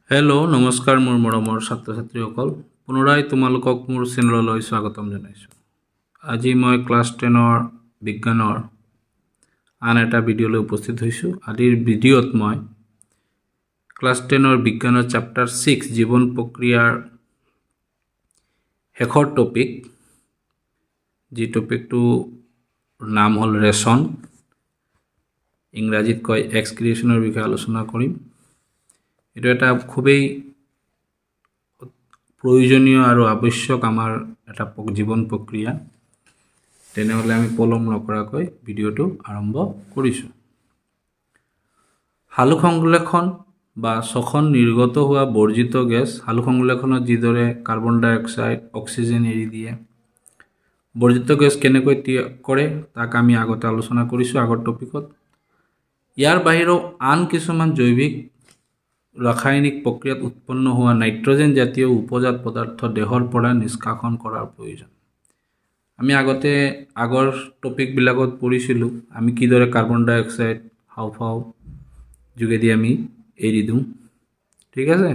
Hello' নমস্কাৰ মোৰ মৰমৰ ছাত্ৰ ছাত্ৰীসকল পুনৰাই তোমালোকক মোৰ চেনেললৈ স্বাগতম জনাইছোঁ। আজি মই ক্লাছ 10ৰ বিজ্ঞানৰ আন এটা ভিডিঅ'লৈ উপস্থিত হৈছোঁ। আজিৰ ভিডিঅ'ত মই ক্লাছ 10ৰ বিজ্ঞানৰ চেপ্টাৰ 6 জীৱন প্ৰক্ৰিয়াৰ শেষৰ টপিক, যি টপিকটোৰ নাম হ'ল ৰেচন, ইংৰাজীত কয় এক্সক্ৰিয়েশ্যনৰ বিষয়ে আলোচনা কৰিম। এইটো এটা খুবেই প্ৰয়োজনীয় আৰু আৱশ্যক আমাৰ এটা জীৱন প্ৰক্ৰিয়া। তেনেহ'লে আমি পলম নকৰাকৈ ভিডিঅ'টো আৰম্ভ কৰিছোঁ। সালোক সংশ্লেষণ বা শ্বসন নিৰ্গত হোৱা বৰ্জিত গেছ। সালোক সংশ্লেষণত যিদৰে কাৰ্বন ডাই অক্সাইড অক্সিজেন এৰি দিয়ে, বৰ্জিত গেছ কেনেকৈ কৰে তাক আমি আগতে আলোচনা কৰিছোঁ আগৰ টপিকত। ইয়াৰ বাহিৰেও আন কিছুমান জৈৱিক ৰাসায়নিক প্ৰক্ৰিয়াত উৎপন্ন হোৱা নাইট্ৰজেন জাতীয় উপজাত পদাৰ্থ দেহৰ পৰা নিষ্কাশন কৰাৰ প্ৰয়োজন। আমি আগতে আগৰ টপিকবিলাকত পঢ়িছিলোঁ আমি কিদৰে কাৰ্বন ডাই অক্সাইড হাওঁফাওঁ যোগেদি আমি এৰি দিওঁ, ঠিক আছে।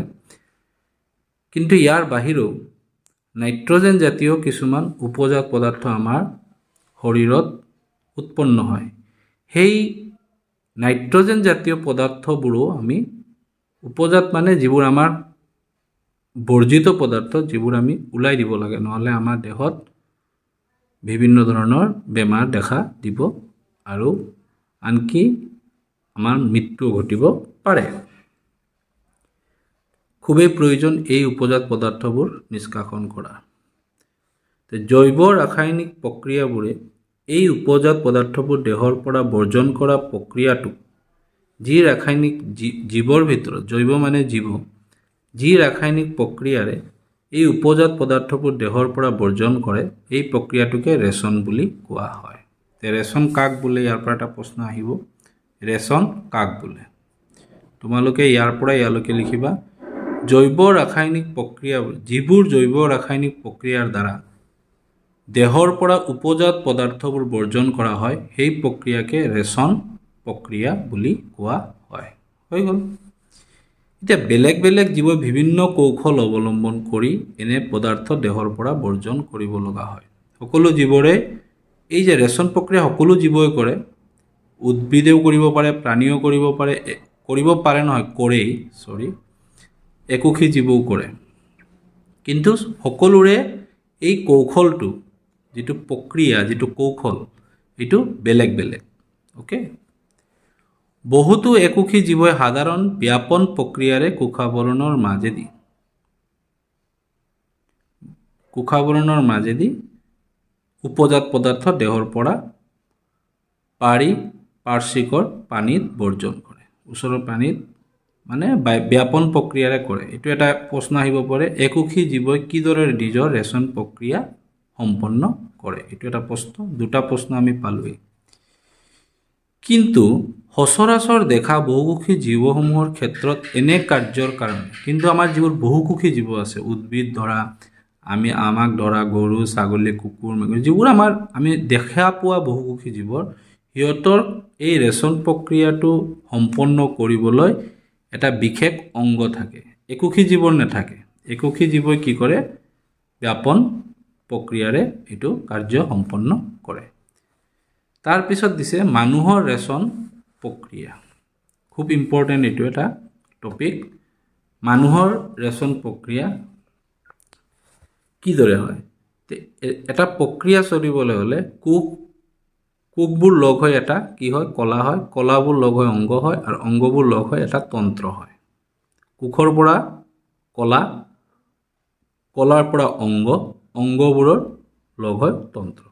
কিন্তু ইয়াৰ বাহিৰেও নাইট্ৰজেন জাতীয় কিছুমান উপজাত পদাৰ্থ আমাৰ শৰীৰত উৎপন্ন হয়। সেই নাইট্ৰজেন জাতীয় পদাৰ্থবোৰো আমি উপজাত মানে যিবোৰ আমাৰ বৰ্জিত পদাৰ্থ, যিবোৰ আমি ওলাই দিব লাগে, নহ'লে আমাৰ দেহত বিভিন্ন ধৰণৰ বেমাৰ দেখা দিব আৰু আনকি আমাৰ মৃত্যু ঘটিব পাৰে। খুবেই প্ৰয়োজন এই উপজাত পদাৰ্থবোৰ নিষ্কাশন কৰা। জৈৱ ৰাসায়নিক প্ৰক্ৰিয়াবোৰে এই উপজাত পদাৰ্থবোৰ দেহৰ পৰা বৰ্জন কৰা প্ৰক্ৰিয়াটোক যি ৰাসায়নিক জীৱৰ ভিতৰত, জৈৱ মানে জীৱ, যি ৰাসায়নিক প্ৰক্ৰিয়াৰে এই উপজাত পদাৰ্থবোৰ দেহৰ পৰা বৰ্জন কৰে, এই প্ৰক্ৰিয়াটোকে ৰেচন বুলি কোৱা হয়। ৰেচন কাক বোলে, ইয়াৰ পৰা এটা প্ৰশ্ন আহিব, ৰেচন কাক বোলে। তোমালোকে ইয়াৰ পৰা ইয়ালৈকে লিখিবা, জৈৱ ৰাসায়নিক প্ৰক্ৰিয়া, যিবোৰ জৈৱ ৰাসায়নিক প্ৰক্ৰিয়াৰ দ্বাৰা দেহৰ পৰা উপজাত পদাৰ্থবোৰ বৰ্জন কৰা হয়, সেই প্ৰক্ৰিয়াকে ৰেচন প্ৰক্ৰিয়া বুলি কোৱা হয়। হৈ গ'ল। এতিয়া বেলেগ বেলেগ জীৱই বিভিন্ন কৌশল অৱলম্বন কৰি এনে পদাৰ্থ দেহৰ পৰা বৰ্জন কৰিব লগা হয়। সকলো জীৱৰে এই যে ৰেচন প্ৰক্ৰিয়া সকলো জীৱই কৰে, উদ্ভিদেও কৰিব পাৰে, প্ৰাণীও কৰিব পাৰে, কৰেই, একোষী জীৱও কৰে। কিন্তু সকলোৰে এই কৌশলটো, যিটো প্ৰক্ৰিয়া, যিটো কৌশল, এইটো বেলেগ বেলেগ। অ'কে। বহুতো একোষী জীৱই সাধাৰণ ব্যাপন প্ৰক্ৰিয়াৰে কোষাৱৰণৰ মাজেদি উপজাত পদাৰ্থ দেহৰ পৰা পাৰিপাৰ্শ্বিকৰ পানীত বৰ্জন কৰে। ওচৰৰ পানীত মানে ব্যাপন প্ৰক্ৰিয়াৰে কৰে। এইটো এটা প্ৰশ্ন আহিব পাৰে, একোষী জীৱই কিদৰে নিজৰ ৰেচন প্ৰক্ৰিয়া সম্পন্ন কৰে। এইটো এটা প্ৰশ্ন, দুটা প্ৰশ্ন আমি পালোৱেই। কিন্তু সচৰাচৰ দেখা বহুকোষী জীৱসমূহৰ ক্ষেত্ৰত এনে কাৰ্যৰ কাৰণে, কিন্তু আমাৰ যিবোৰ বহুকোষী জীৱ আছে, উদ্ভিদ ধৰা, আমাক ধৰা গৰু, ছাগলী, কুকুৰ, মেকুৰী, যিবোৰ আমি দেখা পোৱা বহুকোষী জীৱৰ, সিহঁতৰ এই ৰেচন প্ৰক্ৰিয়াটো সম্পন্ন কৰিবলৈ এটা বিশেষ অংগ থাকে, একোষী জীৱৰ নাথাকে। একোষী জীৱই কি কৰে, ব্যাপন প্ৰক্ৰিয়াৰে এইটো কাৰ্য সম্পন্ন কৰে। তাৰপিছত দিছে মানুহৰ ৰেচন প্ৰক্ৰিয়া। খুব ইম্পৰ্টেণ্ট এইটো এটা টপিক। মানুহৰ ৰেচন প্ৰক্ৰিয়া কিদৰে হয়। এটা প্ৰক্ৰিয়া চলিবলৈ হ'লে কোষবোৰ লগ হৈ এটা কি হয়, কলা হয়, কলাবোৰ লগ হৈ অংগ হয়, আৰু অংগবোৰ লগ হৈ এটা তন্ত্ৰ হয়। কোষৰ পৰা কলা, কলাৰ পৰা অংগ, অংগবোৰৰ লগ হৈ তন্ত্ৰ।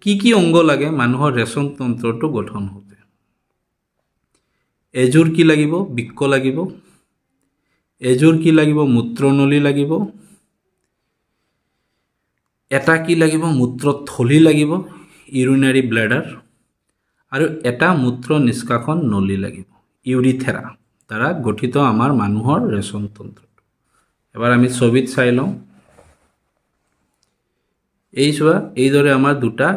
কি কি অংগ লাগে মানুহৰ ৰেচন তন্ত্ৰটো গঠন হওঁতে? এযোৰ কি লাগিব, বৃক্ক লাগিব। এযোৰ কি লাগিব, মূত্ৰনলী লাগিব। এটা কি লাগিব, মূত্ৰথলী লাগিব, ইউৰিনাৰী ব্লেডাৰ। আৰু এটা মূত্ৰ নিষ্কাশন নলী লাগিব, ইউৰিথেৰা দ্বাৰা গঠিত আমাৰ মানুহৰ ৰেচন তন্ত্ৰটো। এবাৰ আমি ছবিত চাই লওঁ। এই চোৱা, এইদৰে আমাৰ দুটা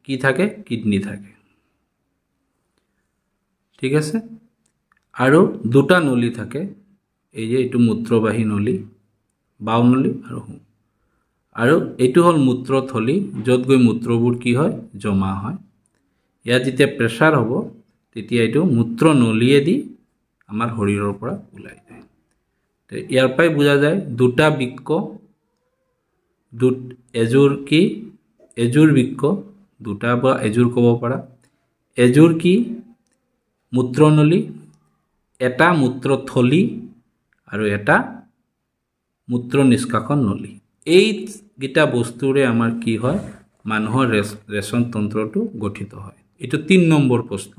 কি থাকে, কিডনি থাকে, ঠিক আছে। আৰু দুটা নলী থাকে এই যে এইটো মূত্ৰবাহী নলী বাও নলী আৰু সোঁ আৰু এইটো হ'ল মূত্ৰথলী য'ত গৈ মূত্ৰবোৰ কি হয় জমা হয় ইয়াত যেতিয়া প্ৰেছাৰ হ'ব তেতিয়া এইটো মূত্ৰনলীয়েদি আমাৰ শৰীৰৰ পৰা ওলাই যায় তো ইয়াৰ পৰাই বুজা যায় দুটা বৃক্ক এযোৰ বৃক্ক দুটা বা এযোৰ ক'ব পাৰা এযোৰ কি মূত্ৰনলী এটা মূত্ৰথলী আৰু এটা মূত্ৰ নিষ্কাশন নলী এইকেইটা বস্তুৰে আমাৰ কি হয় মানুহৰ ৰেচন তন্ত্ৰটো গঠিত হয় এইটো 3 নম্বৰ প্ৰশ্ন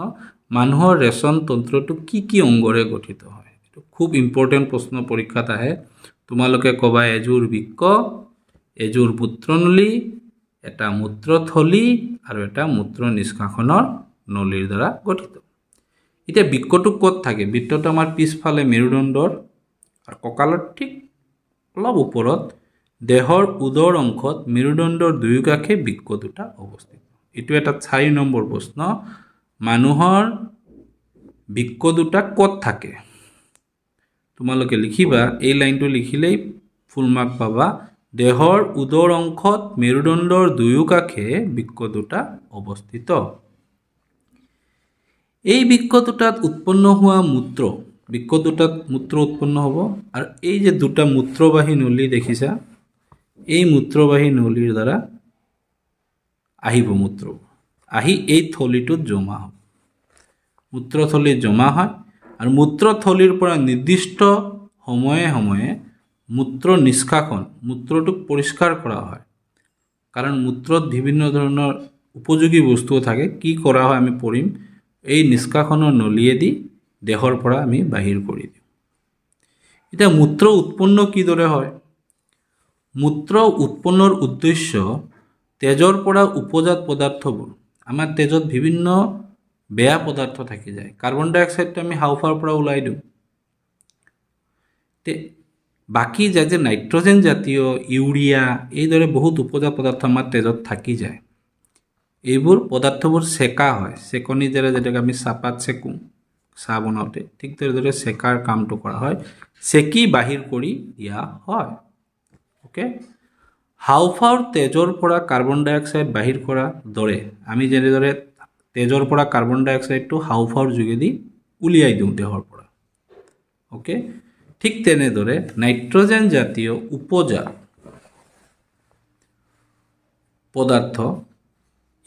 মানুহৰ ৰেচন তন্ত্ৰটো কি অংগৰে গঠিত হয় এইটো খুব ইম্পৰ্টেন্ট প্ৰশ্ন পৰীক্ষাত আহে তোমালোকে কবা এযোৰ বৃক্ক এযোৰ মূত্ৰনলী এটা মূত্ৰথলী আৰু এটা মূত্ৰ নিষ্কাশনৰ নলীৰ দ্বাৰা গঠিত এতিয়া বৃক্কটো ক'ত থাকে বৃত্তটো আমাৰ পিছফালে মেৰুদণ্ডৰ আৰু কঁকালৰ ঠিক অলপ ওপৰত দেহৰ উদৰ অংশত মেৰুদণ্ডৰ দুয়োকাষে বৃক্ক দুটা অৱস্থিত এইটো এটা 4 নম্বৰ প্ৰশ্ন মানুহৰ বৃক্ক দুটা ক'ত থাকে তোমালোকে লিখিবা এই লাইনটো লিখিলেই ফুল মাৰ্ক পাবা দেহৰ উদৰ অংশত মেৰুদণ্ডৰ দুয়োকাষে বৃক্ক দুটা অৱস্থিত এই বৃক্ক দুটাত উৎপন্ন হোৱা বৃক্ক দুটাত মূত্ৰ উৎপন্ন হ'ব আৰু এই যে দুটা মূত্ৰবাহী নলী দেখিছা এই মূত্ৰবাহী নলীৰ দ্বাৰা আহিব মূত্ৰ আহি এই থলীটোত জমা হ'ব মূত্ৰথলীত জমা হয় আৰু মূত্ৰথলীৰ পৰা নিৰ্দিষ্ট সময়ে মূত্ৰ নিষ্কাশন মূত্ৰটোক পৰিষ্কাৰ কৰা হয় কাৰণ মূত্ৰত বিভিন্ন ধৰণৰ উপযোগী বস্তু থাকে কি কৰা হয় আমি পঢ়িম এই নিষ্কাশনৰ নলীয়েদি দেহৰ পৰা আমি বাহিৰ কৰি দিওঁ এটা মূত্ৰ উৎপন্ন কিদৰে হয় মূত্ৰ উৎপন্নৰ উদ্দেশ্য তেজৰ পৰা উপজাত পদাৰ্থবোৰ আমাৰ তেজত বিভিন্ন বেয়া পদাৰ্থ থাকি যায় কাৰ্বন ডাই অক্সাইডটো আমি হাওফাওৰ পৰা ওলাই দিওঁ তে বাকি যে নাইট্ৰজেন জাতীয় ইউৰিয়া এইদৰে বহুত উপজাত পদাৰ্থ আমাৰ তেজত থাকি যায় এইবোৰ পদাৰ্থবোৰ সেকা হয় সেকনি দ্বাৰা যেটাকে আমি চাপাত সেকো চাহ বনাওঁতে ঠিক তেনেদৰে সেকাৰ কামটো কৰা হয় সেকি বাহিৰ কৰি দিয়া হয় ওকে হাওফাওৰ তেজৰ পৰা কাৰ্বন ডাই অক্সাইড বাহিৰ কৰা দৰে আমি যেনেদৰে তেজৰ পৰা কাৰ্বন ডাই অক্সাইডটো হাওফাওৰ যোগেদি উলিয়াই দিওঁ দেহৰ পৰা ওকে ঠিক তেনেদৰে নাইট্ৰজেন জাতীয় উপজাত পদাৰ্থ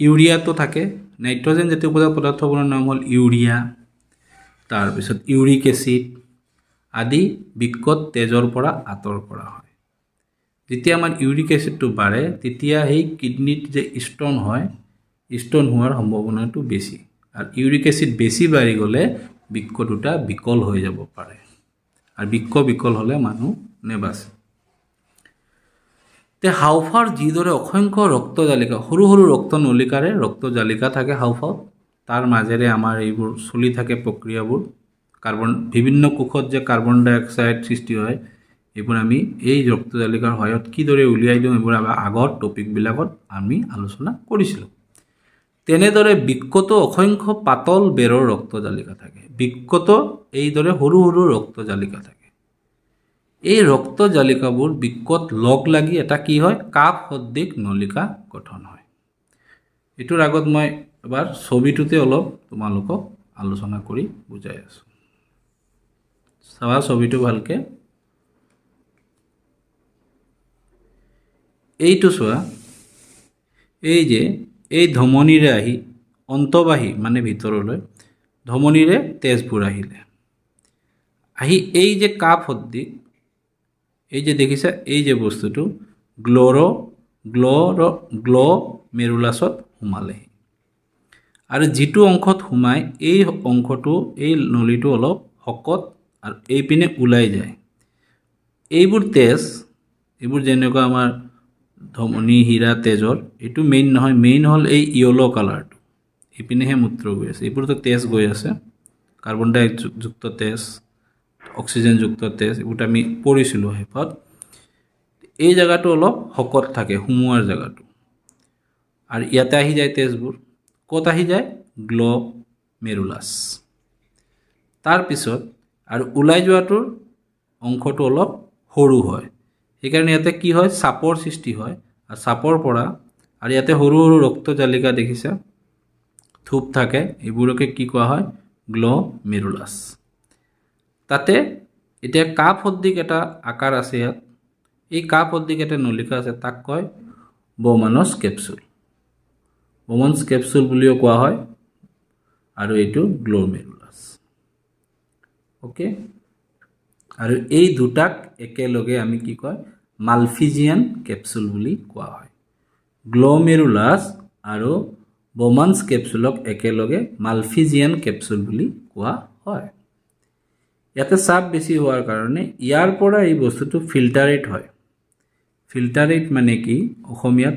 ইউৰিয়াটো থাকে নাইট্ৰজেন জাতীয় উপজাত পদাৰ্থবোৰৰ নাম হ'ল ইউৰিয়া তাৰপিছত ইউৰিক এচিড আদি বৃক্কত তেজৰ পৰা আঁতৰ কৰা হয় যেতিয়া আমাৰ ইউৰিক এচিডটো বাঢ়ে তেতিয়া সেই কিডনিত যে ষ্টন হয় ষ্টন হোৱাৰ সম্ভাৱনাটো বেছি আৰু ইউৰিক এচিড বেছি বাঢ়ি গ'লে বৃক্ক দুটা বিকল হৈ যাব পাৰে আৰু বৃক্ক বিকল হ'লে মানুহ নেবাচে তে হাওফাওৰ যিদৰে অসংখ্য ৰক্তজালিকা সৰু সৰু ৰক্তনলিকাৰে ৰক্তজালিকা থাকে হাওফাওত তাৰ মাজেৰে আমাৰ এইবোৰ চলি থাকে প্ৰক্ৰিয়াবোৰ বিভিন্ন কোষত যে কাৰ্বন ডাই অক্সাইড সৃষ্টি হয় এইবোৰ আমি এই ৰক্তজালিকাৰ সহায়ত কিদৰে উলিয়াই দিওঁ এইবোৰ আমাৰ আগৰ টপিকবিলাকত আমি আলোচনা কৰিছিলোঁ তেনেদৰে বৃক্কতো অসংখ্য পাতল বেৰৰ ৰক্তজালিকা থাকে বৃক্কতো এইদৰে সৰু সৰু ৰক্তজালিকা থাকে এই ৰক্তজালিকাবোৰ বৃক্কত লগ লাগি এটা কি হয় কাপ সদৃশ নলিকা গঠন হয় এটোৰ আগত মই এবাৰ ছবিটোতে অলপ তোমালোকক আলোচনা কৰি বুজাই আছো চাবা ছবিটো ভালকে এইটো চোৱা এই যে এই ধমনীৰে আহি অন্তবাহী মানে ভিতৰলৈ ধমনীৰে তেজবোৰ আহিলে আহি এই যে কাপ সদৃশ এই যে দেখিছা এই যে বস্তুটো গ্ল'মেৰুলাছত সোমালে আৰু যিটো অংশত সোমাই এই অংশটো এই নলীটো অলপ শকত আৰু এই পিনে ওলাই যায় এইবোৰ তেজ এইবোৰ যেনেকুৱা আমাৰ ধমনী হীৰা তেজৰ এইটো মেইন নহয় মেইন হ'ল এই ইয়েলো কালাৰটো এই পিনেহে মূত্ৰ গৈ আছে এইবোৰতো তেজ গৈ আছে কাৰ্বন ডাই যুক্ত তেজ অক্সিজেন যুক্ত তেজ এইবোৰ আমি পঢ়িছিলোঁ হেপাত এই জায়গাটো অলপ শকত থাকে হুমুৱাৰ জায়গাটো আৰু ইয়াতে আহি যায় তেজবোৰ ক'ত আহি যায় গ্ল'মেৰুলাছ তাৰ পিছত আৰু ওলাই যোৱাটোৰ অংশটো অলপ সৰু হয় সেইকাৰণে ইয়াতে কি হয় চাপৰ সৃষ্টি হয় আৰু চাপৰ পৰা আৰু ইয়াতে সৰু সৰু ৰক্তজালিকা দেখিছা থুপ থাকে এইবোৰকে কি কোৱা হয় গ্ল'মেৰুলাছ তাতে এতিয়া কাপ সদৃশ এটা আকাৰ আছে ইয়াত এই কাপ সদৃশ এটা নলিকা আছে তাক কয় বৌমানছ কেপচুল বুলিও কোৱা হয় আৰু এইটো গ্ল'মেৰুলাছ ওকে আৰু এই দুটাক একেলগে আমি কি কয় মালফিজিয়ান কেপচুল বুলি কোৱা হয় গ্ল'মেৰুলাছ আৰু বৌমানছ কেপচুলক একেলগে মালফিজিয়ান কেপচুল বুলি কোৱা হয় ইয়াতে চাপ বেছি হোৱাৰ কাৰণে ইয়াৰ পৰা এই বস্তুটো ফিল্টাৰেট হয় ফিল্টাৰেট মানে কি অসমীয়াত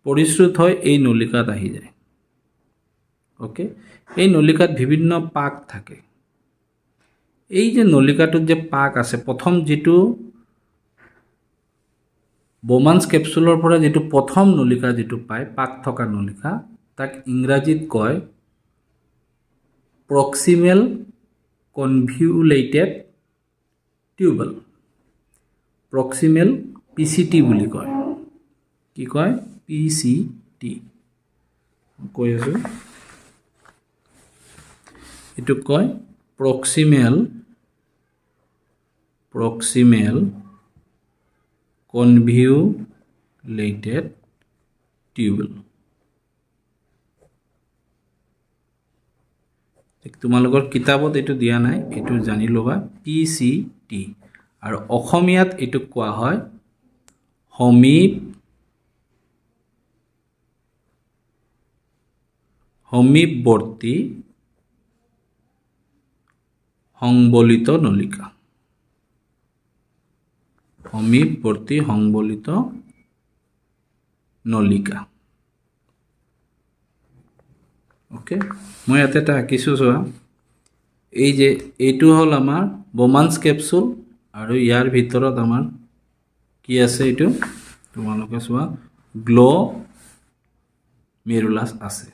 পৰিশ্ৰুত হয় এই নলিকাত আহি যায় ওকে এই নলিকাত বিভিন্ন পাক থাকে এই যে নলিকাটোত যে পাক আছে প্ৰথম যেটো বৌমানছ কেপচুলৰ পৰা যেটো প্ৰথম নলিকা যেটো পায় পাক থকা নলিকা তাক ইংৰাজীত কয় প্ৰক্সিমেল কনভিউলেটেড টিউবল প্ৰক্সিমেল পিচিটি বুলি কয় কি কয় পিচিটি কৈ আছো এটো কয় প্ৰক্সিমেল কনভিউলেটেড টিউবল তোমালোকৰ কিতাপত এটো দিয়া নাই এটো জানি লবা পিচিটি আৰু অসমীয়াত এটো কোৱা হয় সমীপৱৰ্তী সংবলিত নলিকা ওকে মই ইয়াতে এটা আঁকিছো চোৱা এই যে এইটো হল আমাৰ বৌমানছ কেপচুল আৰু ইয়াৰ ভিতৰত আমাৰ কি আছে এইটো তোমালোকে চোৱা গ্ল'মেৰুলাছ আছে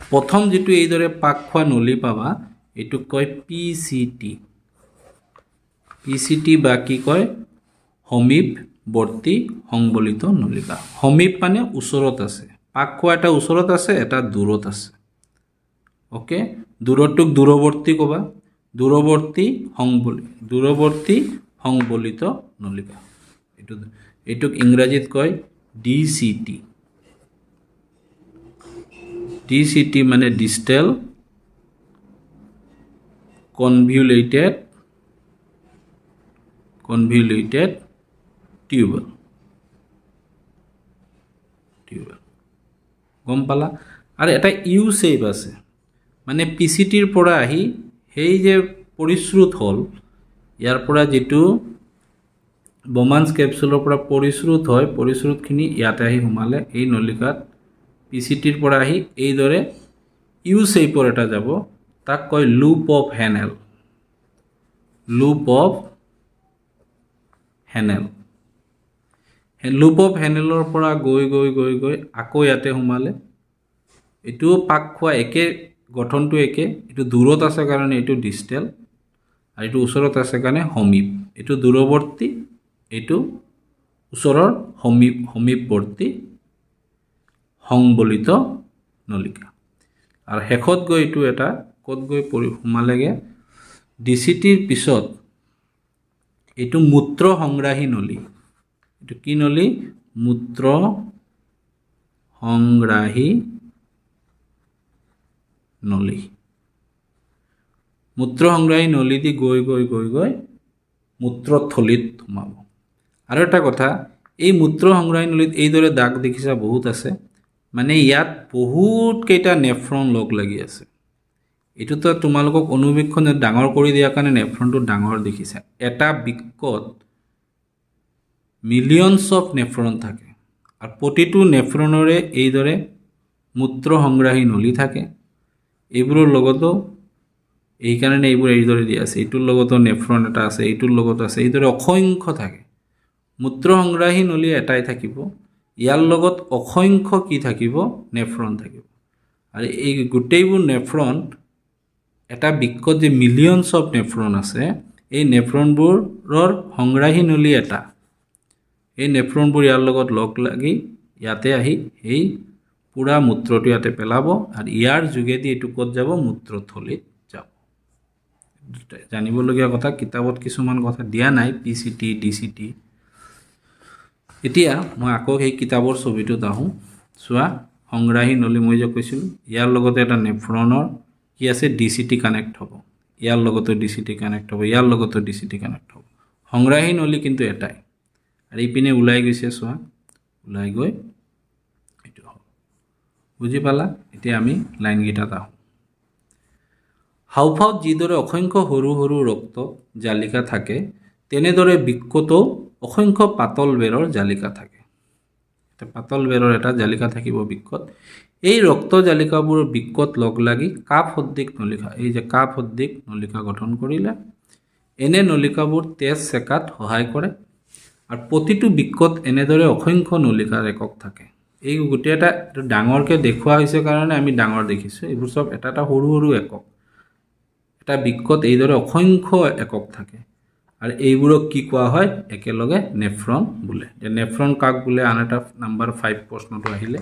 প্ৰথম যেটো এইদৰে পাক খোৱা নলি পাবা এটো কয় পিচিটি বা কি কয় সমীপৱৰ্তী সংবলিত নলিকা সমীপ মানে ওচৰত আছে পাক খোৱা এটা ওচৰত আছে এটা দূৰত আছে ওকে দূৰটোক দূৰৱৰ্তী কবা দূৰৱৰ্তী সংবলিত নলিকা এটোক ইংৰাজীত কয় ডিচিটি মানে ডিষ্টেল কনভিউলেটেড টিউবল গম পালা আৰু এটা ইউ শেপ আছে মানে পিচিটিৰ পৰা আহি সেই যে পৰিশ্ৰুত হল ইয়াৰ পৰা যেটো বৌমানছ কেপচুলৰ পৰা পৰিশ্ৰুতখিনি ইয়াতে আহি সোমালে এই নলিকাত পিচিটিৰ পৰা আহি এইদৰে ইউ শেপৰ এটা যাব তাক কয় লুপ অফ হেনেলৰ পৰা গৈ আকৌ ইয়াতে সোমালে এটো পাক খোৱা একে গঠনটো একে এটো দূৰত আছে কাৰণে এটো ডিষ্টেল আৰু এটো ওচৰত আছে কাৰণে সমীপ এটো দূৰৱৰ্তী এটো ওচৰৰ সমীপৱৰ্তী সংবলিত নলিকা আৰু শেষত গৈ এটো এটা কত গৈ সোমালেগে ডিচিটিৰ পিছত এটো মূত্ৰ সংগ্ৰাহী নলী এটো কি নলী মূত্ৰ সংগ্ৰাহী নলী দি গৈ মূত্ৰথলীত সোমাব আৰু এটা কথা এই মূত্ৰ সংগ্ৰাহী নলীত এইদৰে দাগ দেখিছা বহুত আছে মানে ইয়াত বহুত কেইটা নেফ্ৰন লগ লাগি আছে এটোতো তোমালোকক অনুবীক্ষণে ডাঙৰ কৰি দিয়াৰ কাৰণে নেফ্ৰনটো ডাঙৰ দেখিছা এটা বৃক্কত মিলিয়নছ অফ নেফ্ৰন থাকে আৰু প্ৰতিটো নেফ্ৰনৰে এইদৰে মূত্ৰ সংগ্ৰাহী নলী থাকে এইবোৰৰ লগতো এই কাৰণে এইবোৰ এইদৰে দিয়া আছে এইটোৰ লগতো নেফ্ৰন এটা আছে এইটোৰ লগত আছে এইদৰে অসংখ্য থাকে মূত্ৰ সংগ্ৰাহী নলী এটাই থাকিব ইয়াৰ লগত অসংখ্য কি থাকিব নেফ্ৰন থাকিব আৰু এই গোটেইবোৰ নেফ্ৰন এটা বৃক্কত যে মিলিয়নছ অফ নেফ্ৰন আছে, এই নেফ্ৰনবোৰৰ সংগ্ৰাহী নলী এটা, এই নেফ্ৰনবোৰ ইয়াৰ লগত লগ লাগি ইয়াতে আহি এই পুৰা মূত্ৰটো ইয়াতে পেলাব আৰু ইয়াৰ যোগেদি এইটো ক'ত যাব? মূত্ৰথলীত যাব। জানিবলগীয়া কথা, কিতাপত কিছুমান কথা দিয়া নাই, PCT DCT। এতিয়া মই আকৌ সেই কিতাপৰ ছবিটোত আহোঁ। চোৱা, সংগ্ৰাহী নলী মই যে কৈছিলোঁ, ইয়াৰ লগতে এটা নেফ্ৰনৰ কি আছে? DCT কানেক্ট হ'ব, ইয়াৰ লগতো DCT কানেক্ট হ'ব, ইয়াৰ লগতো DCT কানেক্ট হ'ব। সংগ্ৰাহী নলী কিন্তু এটাই। আৰু ইপিনে ওলাই গৈছে, চোৱা, ওলাই গৈ এইটো হ'ব। বুজি পালা? এতিয়া আমি লাইনকেইটাত আহোঁ। হাওঁফাওত যিদৰে অসংখ্য সৰু সৰু ৰক্ত জালিকা থাকে, তেনেদৰে বৃক্কতো অসংখ্য পাতল বেৰৰ জালিকা থাকে। পাতল বেৰৰ এটা জালিকা থাকিব বৃক্কত। এই ৰক্ত জালিকাবোৰ বৃক্কত লগ লাগি কাপ সদৃশ নলিকা, এই যে কাপ সদৃশ নলিকা গঠন কৰিলে, এনে নলিকাবোৰ তেজ চেকাত সহায় কৰে। আৰু প্ৰতিটো বৃক্কত এনেদৰে অসংখ্য নলিকাৰ একক থাকে। এই গোটেই এটা ডাঙৰকৈ দেখুওৱা হৈছে কাৰণে আমি ডাঙৰ দেখিছোঁ, এইবোৰ চব এটা এটা সৰু সৰু একক। এটা বৃক্কত এইদৰে অসংখ্য একক থাকে আৰু এইবোৰক কি কোৱা হয়? একেলগে নেফ্ৰন বোলে। নেফ্ৰন কাক বোলে? আন এটা নাম্বাৰ 5 প্ৰশ্নটো আহিলে।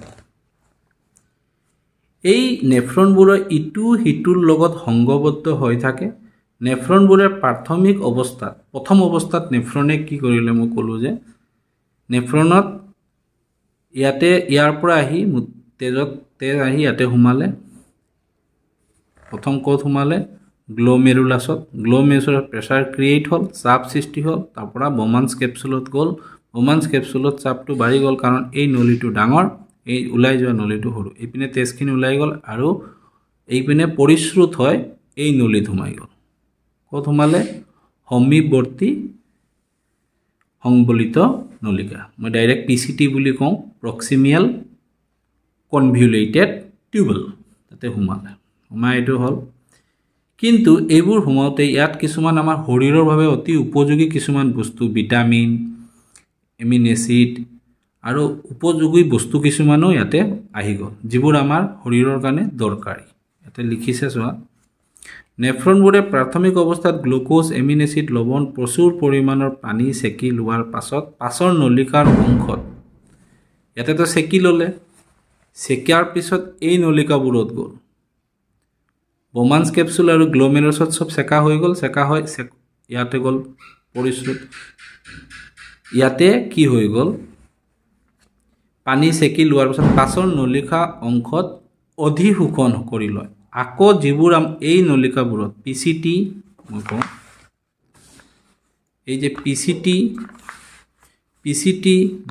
এই নেফ্ৰনবোৰৰ ইটো সিটোৰ লগত সংগবদ্ধ হৈ থাকে। নেফ্ৰনবোৰে প্ৰাথমিক অৱস্থাত, প্ৰথম অৱস্থাত নেফ্ৰনে কি কৰিলে? মই ক'লোঁ যে নেফ্ৰনত ইয়াৰ পৰা আহি তেজ আহি ইয়াতে সোমালে। প্ৰথম ক'ত সোমালে? গ্ল'মেৰুলাছত। গ্ল'মেৰুলাছত প্ৰেছাৰ ক্ৰিয়েট হ'ল, চাপ সৃষ্টি হ'ল। তাৰ পৰা ব'মান্স কেপচুলত গ'ল। ব'মান্স কেপচুলত চাপটো বাঢ়ি গ'ল কাৰণ এই নলীটো ডাঙৰ, এই ওলাই যোৱা নলীটো সৰু। এইপিনে তেজখিনি ওলাই গ'ল আৰু এইপিনে পৰিশ্ৰুত হয় এই নলীত সোমাই গ'ল। ক'ত সোমালে? সমীপৱৰ্তী সংবলিত নলিকা। মই ডাইৰেক্ট PCT বুলি কওঁ, প্ৰক্সিমিয়েল কনভিউলেটেড টিউবুল। তাতে সোমালে, সোমাই এইটো হ'ল। কিন্তু এইবোৰ সোমাওঁতে ইয়াত কিছুমান আমাৰ শৰীৰৰ বাবে অতি উপযোগী কিছুমান বস্তু, ভিটামিন, এমিন এচিড আৰু উপযোগী বস্তু কিছুমানো ইয়াতে আহি গ'ল, যিবোৰ আমাৰ শৰীৰৰ কাৰণে দৰকাৰী। ইয়াতে লিখিছে, চোৱা, নেফ্ৰনবোৰে প্ৰাথমিক অৱস্থাত গ্লুক'জ, এমিন এচিড, লৱণ, প্ৰচুৰ পৰিমাণৰ পানী চেকি লোৱাৰ পাছত পাছৰ নলিকাৰ অংশত, ইয়াতেতো চেকি ল'লে, চেকাৰ পিছত এই নলিকাবোৰত গ'ল। ব'মান্স কেপচুল আৰু গ্ল'মেৰুলাছত চব চেকা হৈ গ'ল, চেকা হৈ ইয়াতে গ'ল পৰিশ্ৰুত। ইয়াতে কি হৈ গ'ল? পানী চেকি লোৱাৰ পিছত পাছৰ নলিকা অংশত অধিশোষণ কৰি লয়। আকৌ যিবোৰ এই নলিকাবোৰত PCT, মই কওঁ, এই যে PCT,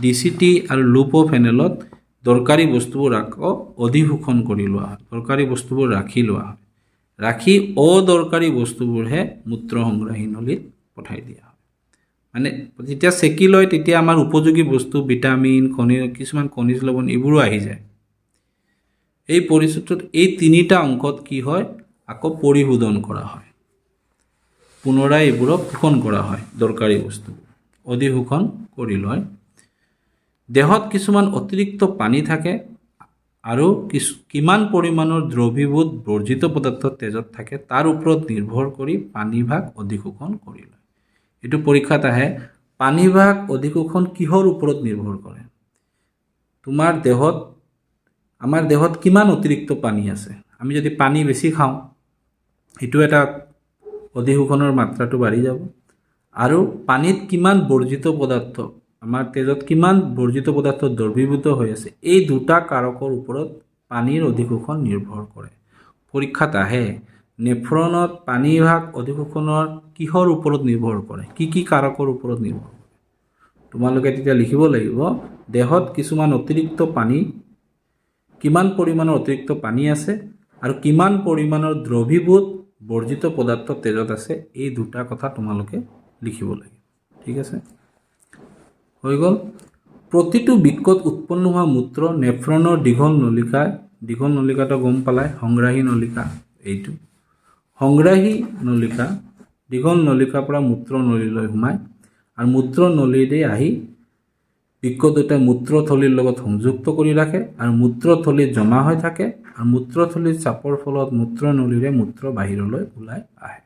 DCT আৰু লুপোফেনেলত দৰকাৰী বস্তুবোৰ আকৌ অধিশোষণ কৰি লোৱা হয়, দৰকাৰী বস্তুবোৰ ৰাখি লোৱা হয়। ৰাখি অদৰকাৰী বস্তুবোৰহে মূত্ৰ সংগ্ৰাহী নলীত পঠাই দিয়া হয়। মানে যেতিয়া চেকি লয় তেতিয়া আমাৰ উপযোগী বস্তু, ভিটামিন, কিছুমান খনিজ লৱণ এইবোৰো আহি যায়। এই পৰিস্থিতিত এই তিনিটা অংশত কি হয়? আকৌ পৰিশোধন কৰা হয়, পুনৰাই এইবোৰক শোষণ কৰা হয়, দৰকাৰী বস্তু অধিশোষণ কৰি লয়। দেহত কিছুমান অতিৰিক্ত পানী থাকে আৰু কিমান পৰিমাণৰ দ্ৰৱীভূত বৰ্জিত পদাৰ্থ তেজত থাকে তাৰ ওপৰত নিৰ্ভৰ কৰি পানীভাগ অধিশোষণ কৰি লয়। এইটো পৰীক্ষাত আহে, পানীভাগ অধিশোষণ কিহৰ ওপৰত নিৰ্ভৰ কৰে? আমাৰ দেহত কিমান অতিৰিক্ত পানী আছে? আমি যদি পানী বেছি খাওঁ, সেইটো এটা অধিশোষণৰ মাত্ৰাটো বাঢ়ি যাব। আৰু পানীত কিমান বৰ্জিত পদাৰ্থ, আমাৰ তেজত কিমান বৰ্জিত পদাৰ্থ দ্ৰৱীভূত হৈ আছে, এই দুটা কাৰকৰ ওপৰত পানীৰ অধিশোষণ নিৰ্ভৰ কৰে। পৰীক্ষাত আহে, নেফ্ৰনত পানীভাগ অধিশোষণৰ কিহৰ ওপৰত নিৰ্ভৰ কৰে? কি কি কাৰকৰ ওপৰত নিৰ্ভৰ কৰে? তোমালোকে তেতিয়া লিখিব লাগিব, দেহত কিছুমান অতিৰিক্ত পানী, কিমান পৰিমাণৰ অতিৰিক্ত পানী আছে আৰু কিমান পৰিমাণৰ দ্ৰৱীভূত বৰ্জিত পদাৰ্থ তেজত আছে, এই দুটা কথা তোমালোকে লিখিব লাগিব। ঠিক আছে, হৈ গ'ল। প্ৰতিটো বৃক্কত উৎপন্ন হোৱা মূত্ৰ নেফ্ৰনৰ দীঘল নলিকাটো গম পালাই, সংগ্ৰাহী নলিকা। এইটো সংগ্ৰাহী নলিকা, দীঘল নলিকাৰ পৰা মূত্ৰ নলীলৈ সোমায় আৰু মূত্ৰ নলীৰে আহি বৃক্ক দুটাই মূত্ৰথলীৰ লগত সংযুক্ত কৰি ৰাখে আৰু মূত্ৰথলীত জমা হৈ থাকে আৰু মূত্ৰথলীত চাপৰ ফলত মূত্ৰনলীৰে মূত্ৰ বাহিৰলৈ ওলাই আহে।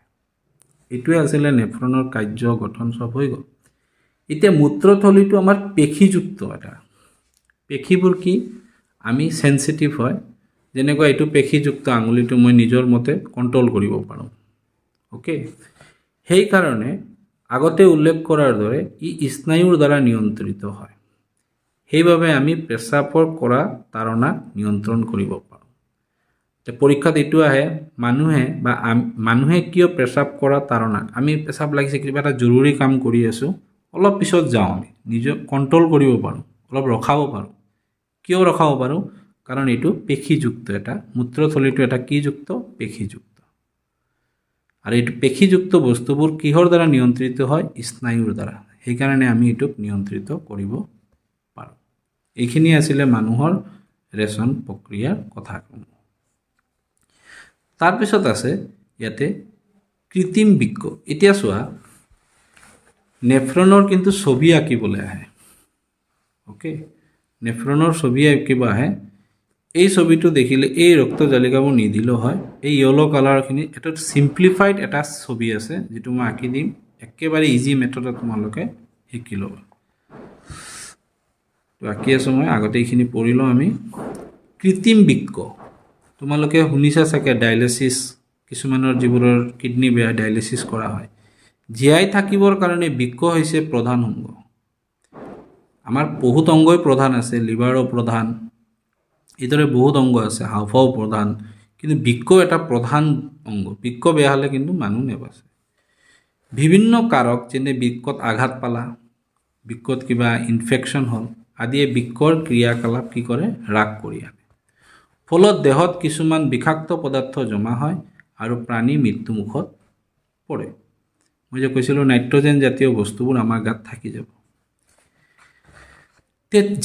এইটোৱে আছিলে নেফ্ৰনৰ কাৰ্য গঠন চব হৈ গ'ল। এতিয়া মূত্ৰথলীটো আমাৰ পেশীযুক্ত এটা। পেশীবোৰ কি আমি সেনচিটিভ হয়, যেনেকুৱা এইটো পেশীযুক্ত আঙুলিটো মই নিজৰ মতে কণ্ট্ৰল কৰিব পাৰোঁ। ওকে, সেইকাৰণে আগতে উল্লেখ কৰাৰ দৰে ই স্নায়ুৰ দ্বাৰা নিয়ন্ত্ৰিত হয়। সেইবাবে আমি পেচাবৰ কৰা তাৰণাক নিয়ন্ত্ৰণ কৰিব পাৰোঁ। পৰীক্ষাত এইটো আহে, মানুহে কিয় পেচাব কৰা তাৰণাক, আমি পেচাব লাগিছে কিবা এটা জৰুৰী কাম কৰি আছোঁ, অলপ পিছত যাওঁ, আমি নিজক কণ্ট্ৰল কৰিব পাৰোঁ, অলপ ৰখাব পাৰোঁ। কিয় ৰখাব পাৰোঁ? কাৰণ এইটো পেশীযুক্ত এটা, মূত্ৰথলীটো এটা কি যুক্ত? পেশীযুক্ত। আৰু এইটো পেশীযুক্ত বস্তুবোৰ কিহৰ দ্বাৰা নিয়ন্ত্ৰিত হয়? স্নায়ুৰ দ্বাৰা। সেইকাৰণে আমি এইটোক নিয়ন্ত্ৰিত কৰিব পাৰোঁ। এইখিনি আছিলে মানুহৰ ৰেচন প্ৰক্ৰিয়াৰ কথাসমূহ। তাৰপিছত আছে ইয়াতে কৃত্ৰিম বৃক্ক। এতিয়া চোৱা, নেফ্ৰনৰ কিন্তু ছবি আঁকিবলৈ আহে। ওকে, নেফ্ৰনৰ ছবি আঁকিব আহে। এই ছবিটো দেখিলে এই ৰক্ত জালিকাবোৰ নিদিলেও হয়। এই য়েলো কালাৰখিনি এটা চিম্পলিফাইড এটা ছবি আছে, যিটো মই আঁকি দিম। একেবাৰে ইজি মেথডত তোমালোকে শিকি ল'বা। তো আঁকি আছোঁ মই, আগতে এইখিনি পঢ়ি লওঁ আমি। কৃত্ৰিম বৃক্ক, তোমালোকে শুনিছা চাগে ডায়েলিচিছ, কিছুমানৰ যিবোৰৰ কিডনি বেয়া ডায়েলিচিছ কৰা হয়। জীয়াই থাকিবৰ কাৰণে বৃক্ক হৈছে প্ৰধান অংগ। আমাৰ বহুত অংগই প্ৰধান আছে, লিভাৰো প্ৰধান, এইদৰে বহুত অংগ আছে, হাওঁফাও প্ৰধান, কিন্তু বৃক্ক এটা প্ৰধান অংগ। বৃক্ক বেয়া হ'লে কিন্তু মানুহ নেবাচে। বিভিন্ন কাৰক, যেনে বৃক্কত আঘাত পালা, বৃক্কত কিবা ইনফেকশ্যন হ'ল আদিয়ে বৃক্কৰ ক্ৰিয়াকলাপ কি কৰে? হ্ৰাস কৰি আনে। ফলত দেহত কিছুমান বিষাক্ত পদাৰ্থ জমা হয় আৰু প্ৰাণী মৃত্যুমুখত পৰে। মই যে কৈছিলোঁ নাইট্ৰজেন জাতীয় বস্তুবোৰ আমাৰ গাত থাকি যাব।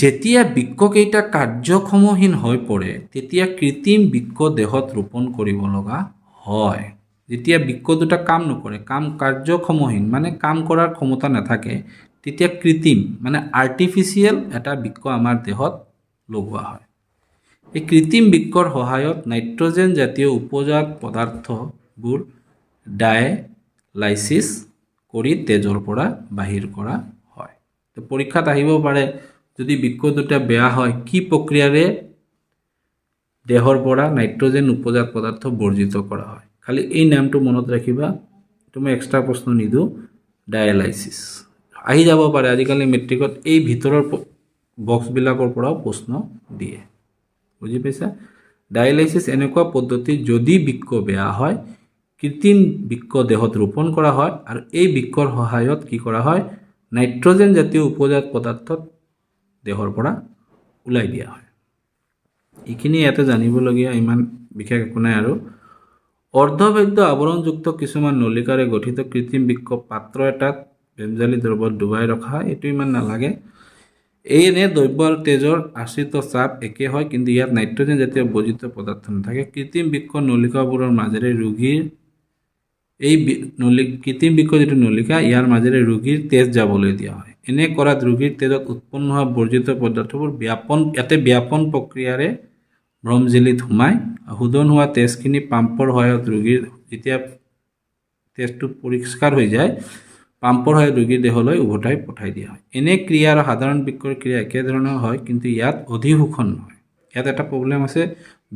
যেতিয়া বৃক্ককেইটা কাৰ্যক্ষমহীন হৈ পৰে, তেতিয়া কৃত্ৰিম বৃক্ক দেহত ৰোপণ কৰিব লগা হয়। যেতিয়া বৃক্ক দুটা কাম নকৰে, কাৰ্যক্ষমহীন মানে কাম কৰাৰ ক্ষমতা নাথাকে, তেতিয়া কৃত্ৰিম মানে আৰ্টিফিচিয়েল এটা বৃক্ক আমাৰ দেহত লগোৱা হয়। এই কৃত্ৰিম বৃক্কৰ সহায়ত নাইট্ৰজেন জাতীয় উপজাত পদাৰ্থবোৰ ডায়েলাইচিছ কৰি তেজৰ পৰা বাহিৰ কৰা হয়। তো পৰীক্ষাত আহিব পাৰে, যদি বৃক্ক দুটা বেয়া হয়, কি প্ৰক্ৰিয়াৰে দেহৰ পৰা নাইট্ৰজেন উপজাত পদাৰ্থ বৰ্জিত কৰা হয়? খালি এই নামটো মনত ৰাখিবা, তুমি এক্সট্ৰা প্ৰশ্ন নিদিওঁ, ডায়েলাইচিছ আহি যাব পাৰে। আজিকালি মেট্ৰিকত এই ভিতৰৰ বক্সবিলাকৰ পৰাও প্ৰশ্ন দিয়ে, বুজি পাইছা? ডায়েলাইচিছ এনেকুৱা পদ্ধতি, যদি বৃক্ক বেয়া হয়, কৃত্ৰিম বৃক্ক দেহত ৰোপণ কৰা হয় আৰু এই বৃক্কৰ সহায়ত কি কৰা হয়? নাইট্ৰজেন জাতীয় উপজাত পদাৰ্থ দেহৰ পৰা ওলাই দিয়া হয়। এইখিনি ইয়াতে জানিবলগীয়া ইমান বিশেষ একো নাই। আৰু অৰ্ধবেদ্য আৱৰণযুক্ত কিছুমান নলিকাৰে গঠিত কৃত্ৰিম বৃক্ক পাত্ৰ এটাত বেঞ্জালী দ্ৰৱত ডুবাই ৰখা হয়। এইটো ইমান নালাগে। এনে দ্ৰব্য আৰু তেজৰ আশ্ৰিত চাপ একে হয়, কিন্তু ইয়াত নাইট্ৰজেন জাতীয় বৰ্জিত পদাৰ্থ নাথাকে। কৃত্ৰিম বৃক্ক নলিকাবোৰৰ মাজেৰে ৰোগীৰ কৃত্ৰিম বৃক্ক যিটো নলিকা, ইয়াৰ মাজেৰে ৰোগীৰ তেজ যাবলৈ দিয়া হয়। এনে কৰাত ৰোগীৰ তেজত উৎপন্ন হোৱা বৰ্জিত পদাৰ্থবোৰ ব্যাপন প্ৰক্ৰিয়াৰে ভ্ৰমজেলিত সোমাই শোধন হোৱা তেজখিনি পাম্পৰ সহায়ত ৰোগীৰ, যেতিয়া তেজটো পৰিষ্কাৰ হৈ যায়, পাম্পৰ সহায়ত ৰোগীৰ দেহলৈ উভতাই পঠাই দিয়া হয়। এনে ক্ৰিয়া আৰু সাধাৰণ বৃক্কৰ ক্ৰিয়া একেধৰণৰ হয়, কিন্তু ইয়াত অধিশোষণ নহয়। ইয়াত এটা প্ৰব্লেম আছে,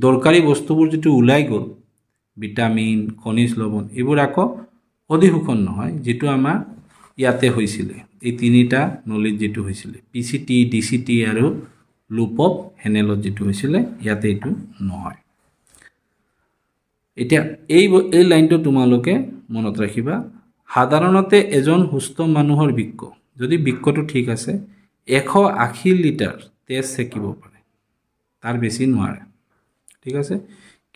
দৰকাৰী বস্তুবোৰ যিটো ওলাই গ'ল, ভিটামিন, খনিজ লৱণ, এইবোৰ আকৌ অধিশোষণ নহয়, যিটো আমাৰ ইয়াতে হৈছিলে, এই তিনিটা নলীত যিটো হৈছিলে, PCT, DCT আৰু লুপ অফ হেনেলত যিটো হৈছিলে, ইয়াতে এইটো নহয়। এতিয়া এই লাইনটো তোমালোকে মনত ৰাখিবা। সাধাৰণতে এজন সুস্থ মানুহৰ বৃক্ক, যদি বৃক্কটো ঠিক আছে, 180 লিটাৰ তেজ চেকিব পাৰে, তাৰ বেছি নোৱাৰে, ঠিক আছে।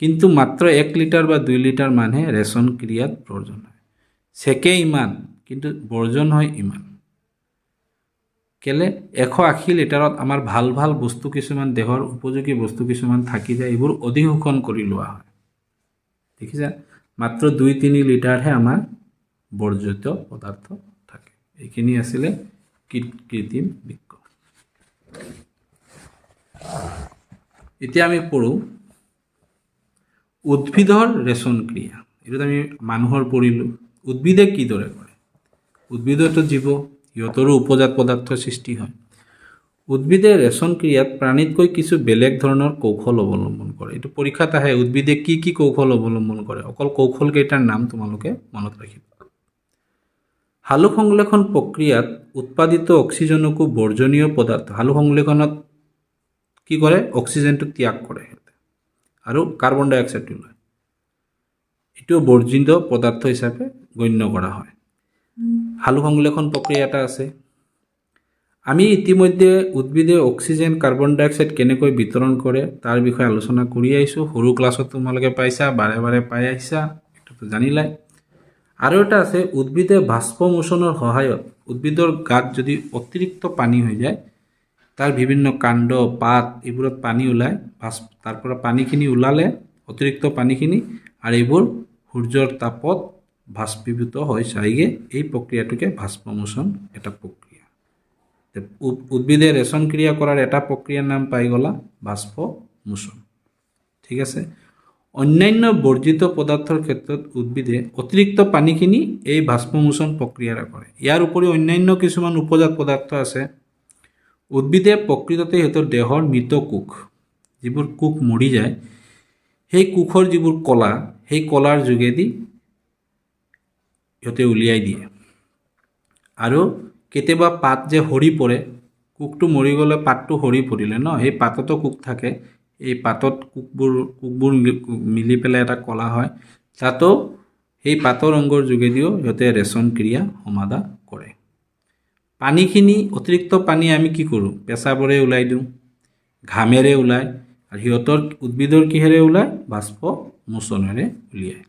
কিন্তু মাত্ৰ 1 লিটাৰ বা 2 লিটাৰ মানহে ৰেচন ক্ৰিয়াত প্ৰয়োজন হয়। চেকে ইমান, কিন্তু বৰ্জন হয় ইমান। কেলে? 180 লিটাৰত আমাৰ ভাল ভাল বস্তু কিছুমান, দেহৰ উপযোগী বস্তু কিছুমান থাকি যায়, এইবোৰ অধিশোষণ কৰি লোৱা হয়, দেখিছা। মাত্ৰ 2-3 লিটাৰহে আমাৰ বৰ্জিত পদাৰ্থ থাকে। এইখিনি আছিলে কৃত্ৰিম বৃক্ক। এতিয়া আমি পঢ়োঁ উদ্ভিদৰ ৰেচন ক্ৰিয়া, এইটোত আমি মানুহৰ পঢ়িলোঁ। উদ্ভিদে কিদৰে কৰে? উদ্ভিদতো জীৱ, সিহঁতৰো উপজাত পদাৰ্থৰ সৃষ্টি হয়। উদ্ভিদে ৰেচন ক্ৰিয়াত প্ৰাণীতকৈ কিছু বেলেগ ধৰণৰ কৌশল অৱলম্বন কৰে। এইটো পৰীক্ষাত আহে, উদ্ভিদে কি কি কৌশল অৱলম্বন কৰে, অকল কৌশলকেইটাৰ নাম তোমালোকে মনত ৰাখিবা। সালোক সংশ্লেষণ প্ৰক্ৰিয়াত উৎপাদিত অক্সিজেনকো বৰ্জনীয় পদাৰ্থ, সালোক সংশ্লেষণত কি কৰে? অক্সিজেনটো ত্যাগ কৰে আৰু কাৰ্বন ডাই অক্সাইডটো লয়। এইটো বৰ্জিত পদাৰ্থ হিচাপে গণ্য কৰা হয়। সালোক সংশ্লেষণ প্ৰক্ৰিয়া এটা আছে। আমি ইতিমধ্যে উদ্ভিদে অক্সিজেন কাৰ্বন ডাই অক্সাইড কেনেকৈ বিতৰণ কৰে তাৰ বিষয়ে আলোচনা কৰি আহিছোঁ। সৰু ক্লাছত তোমালোকে পাইছা, বাৰে বাৰে পাই আহিছা, এইটোতো জানিলাই। আৰু এটা আছে, উদ্ভিদে বাষ্পমোচনৰ সহায়ত, উদ্ভিদৰ গাত যদি অতিৰিক্ত পানী হৈ যায়, তাৰ বিভিন্ন কাণ্ড, পাত এইবোৰত পানী ওলায়, তাৰ পৰা পানীখিনি ওলালে, অতিৰিক্ত পানীখিনি, আৰু এইবোৰ সূৰ্যৰ তাপত বাষ্পীভূত হৈ যায়গৈ। এই প্ৰক্ৰিয়াটোকে বাষ্পমোচন এটা প্ৰক্ৰিয়া। উদ্ভিদে ৰেচন ক্ৰিয়া কৰাৰ এটা প্ৰক্ৰিয়াৰ নাম পাই গ'লা, বাষ্পমোচন। ঠিক আছে। অন্যান্য বৰ্জিত পদাৰ্থৰ ক্ষেত্ৰত উদ্ভিদে অতিৰিক্ত পানীখিনি এই বাষ্পমোচন প্ৰক্ৰিয়াৰে কৰে। ইয়াৰ উপৰিও অন্যান্য কিছুমান উপজাত পদাৰ্থ আছে। উদ্ভিদে প্ৰকৃততে সিহঁতৰ দেহৰ মৃত কোষ, যিবোৰ কোষ মৰি যায়, সেই কোষৰ যিবোৰ কলা, সেই কলাৰ যোগেদি সিহঁতে উলিয়াই দিয়ে। আৰু কেতিয়াবা পাত যে সৰি পৰে, কোষটো মৰি গ'লে পাতটো সৰি পৰিলে ন, সেই পাততো কোষ থাকে, এই পাতত কোষবোৰ মিলি পেলাই এটা কলা হয়, তাতো সেই পাতৰ অংগৰ যোগেদিও সিহঁতে ৰেচন ক্ৰিয়া সমাধা কৰে। পানীখিনি, অতিৰিক্ত পানী আমি কি কৰোঁ? পেচাবৰে ওলাই দিওঁ, ঘামেৰে ওলায়, আৰু সিহঁতৰ উদ্ভিদৰ কিহেৰে ওলায়? বাষ্পমোচনেৰে উলিয়ায়।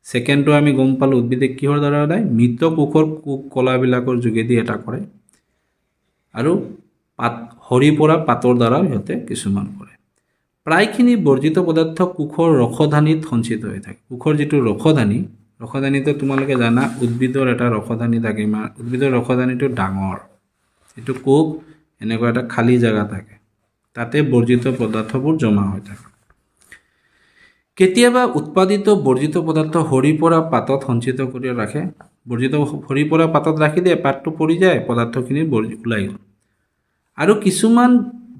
ছেকেণ্ডটো আমি গম পালোঁ, উদ্ভিদে কিহৰ দ্বাৰা ওলায়? মৃত কোষৰ কোষ কলাবিলাকৰ যোগেদি এটা কৰে, আৰু পাত সৰি পৰা পাতৰ দ্বাৰাও সিহঁতে কিছুমান কৰে। প্ৰায়খিনি বৰ্জিত পদাৰ্থ কোষৰ ৰসধানীত সঞ্চিত হৈ থাকে। কোষৰ যিটো ৰসধানীটো তোমালোকে জানা, উদ্ভিদৰ এটা ৰসধানী থাকে। উদ্ভিদৰ ৰসধানীটো ডাঙৰ, এইটো কোষ এনেকুৱা এটা খালী জেগা থাকে, তাতে বৰ্জিত পদাৰ্থবোৰ জমা হৈ থাকে। কেতিয়াবা উৎপাদিত বৰ্জিত পদাৰ্থ সৰি পৰা পাতত সঞ্চিত কৰি ৰাখে। সৰি পৰা পাতত ৰাখি দিয়ে, পাতটো পৰি যায়, পদাৰ্থখিনি ওলাই গ'ল। আৰু কিছুমান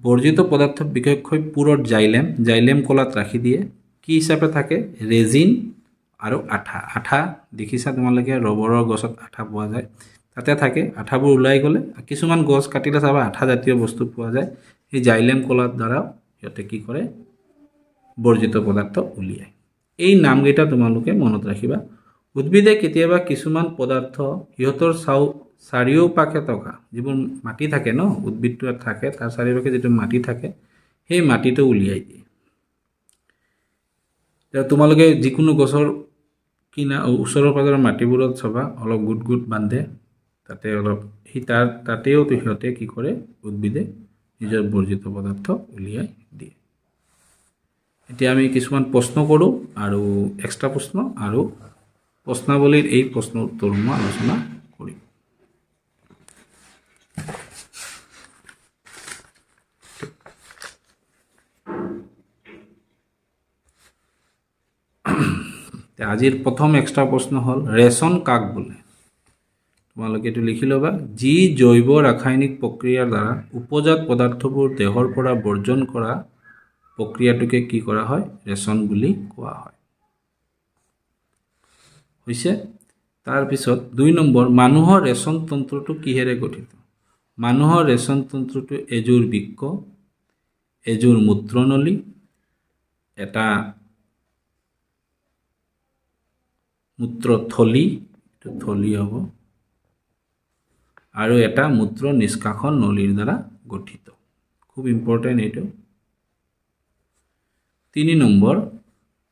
বৰ্জিত পদাৰ্থ, বিশেষকৈ পুৰত জাইলেম কলাত ৰাখি দিয়ে। কি হিচাপে থাকে? ৰেজিন আৰু আঠা দেখিছা তোমালোকে, ৰবৰৰ গছত আঠা পোৱা যায়, তাতে থাকে। আঠাবোৰ ওলাই গ'লে, কিছুমান গছ কাটিলে চাবা আঠা জাতীয় বস্তু পোৱা যায়, সেই জাইলেম কলাৰ দ্বাৰাও সিহঁতে কি কৰে? বৰ্জিত পদাৰ্থ উলিয়ায়। এই নামকেইটা তোমালোকে মনত ৰাখিবা। উদ্ভিদে কেতিয়াবা কিছুমান পদাৰ্থ সিহঁতৰ চাৰিওপাশে থকা যিবোৰ মাটি থাকে ন, উদ্ভিদটো থাকে, তাৰ চাৰিওপাশে যিটো মাটি থাকে, সেই মাটিটো উলিয়াই দিয়ে। তোমালোকে যিকোনো গছৰ ওচৰৰ পাজৰৰ মাটিবোৰত চাবা, অলপ গোট বান্ধে, তাতে অলপ তাতেও সিহঁতে কি কৰে? উদ্ভিদে নিজৰ বৰ্জিত পদাৰ্থ উলিয়াই দিয়ে। এতিয়া আমি কিছুমান প্ৰশ্ন কৰোঁ, আৰু এক্সট্ৰা প্ৰশ্ন আৰু প্ৰশ্নাৱলীৰ এই প্ৰশ্নৰ উত্তৰ মই আলোচনা কৰিম। আজিৰ প্ৰথম এক্সট্ৰা প্ৰশ্ন হ'ল, ৰেচন কাক বোলে? তোমালোকে এইটো লিখি ল'বা। যি জৈৱ ৰাসায়নিক প্ৰক্ৰিয়াৰ দ্বাৰা উপজাত পদাৰ্থবোৰ দেহৰ পৰা বৰ্জন কৰা প্ৰক্ৰিয়াটোকে কি কৰা হয়? ৰেচন বুলি কোৱা হয়। হৈছে। তাৰপিছত 2 নম্বৰ, মানুহৰ ৰেচন তন্ত্ৰটো কিহেৰে গঠিত? মানুহৰ ৰেচন তন্ত্ৰটো এযোৰ বৃক্ক, এযোৰ মূত্ৰনলী, এটা মূত্ৰথলী, থলী হ'ব, আৰু এটা মূত্ৰ নিষ্কাশন নলীৰ দ্বাৰা গঠিত। খুব ইম্পৰ্টেণ্ট এইটো। 3 নম্বৰ,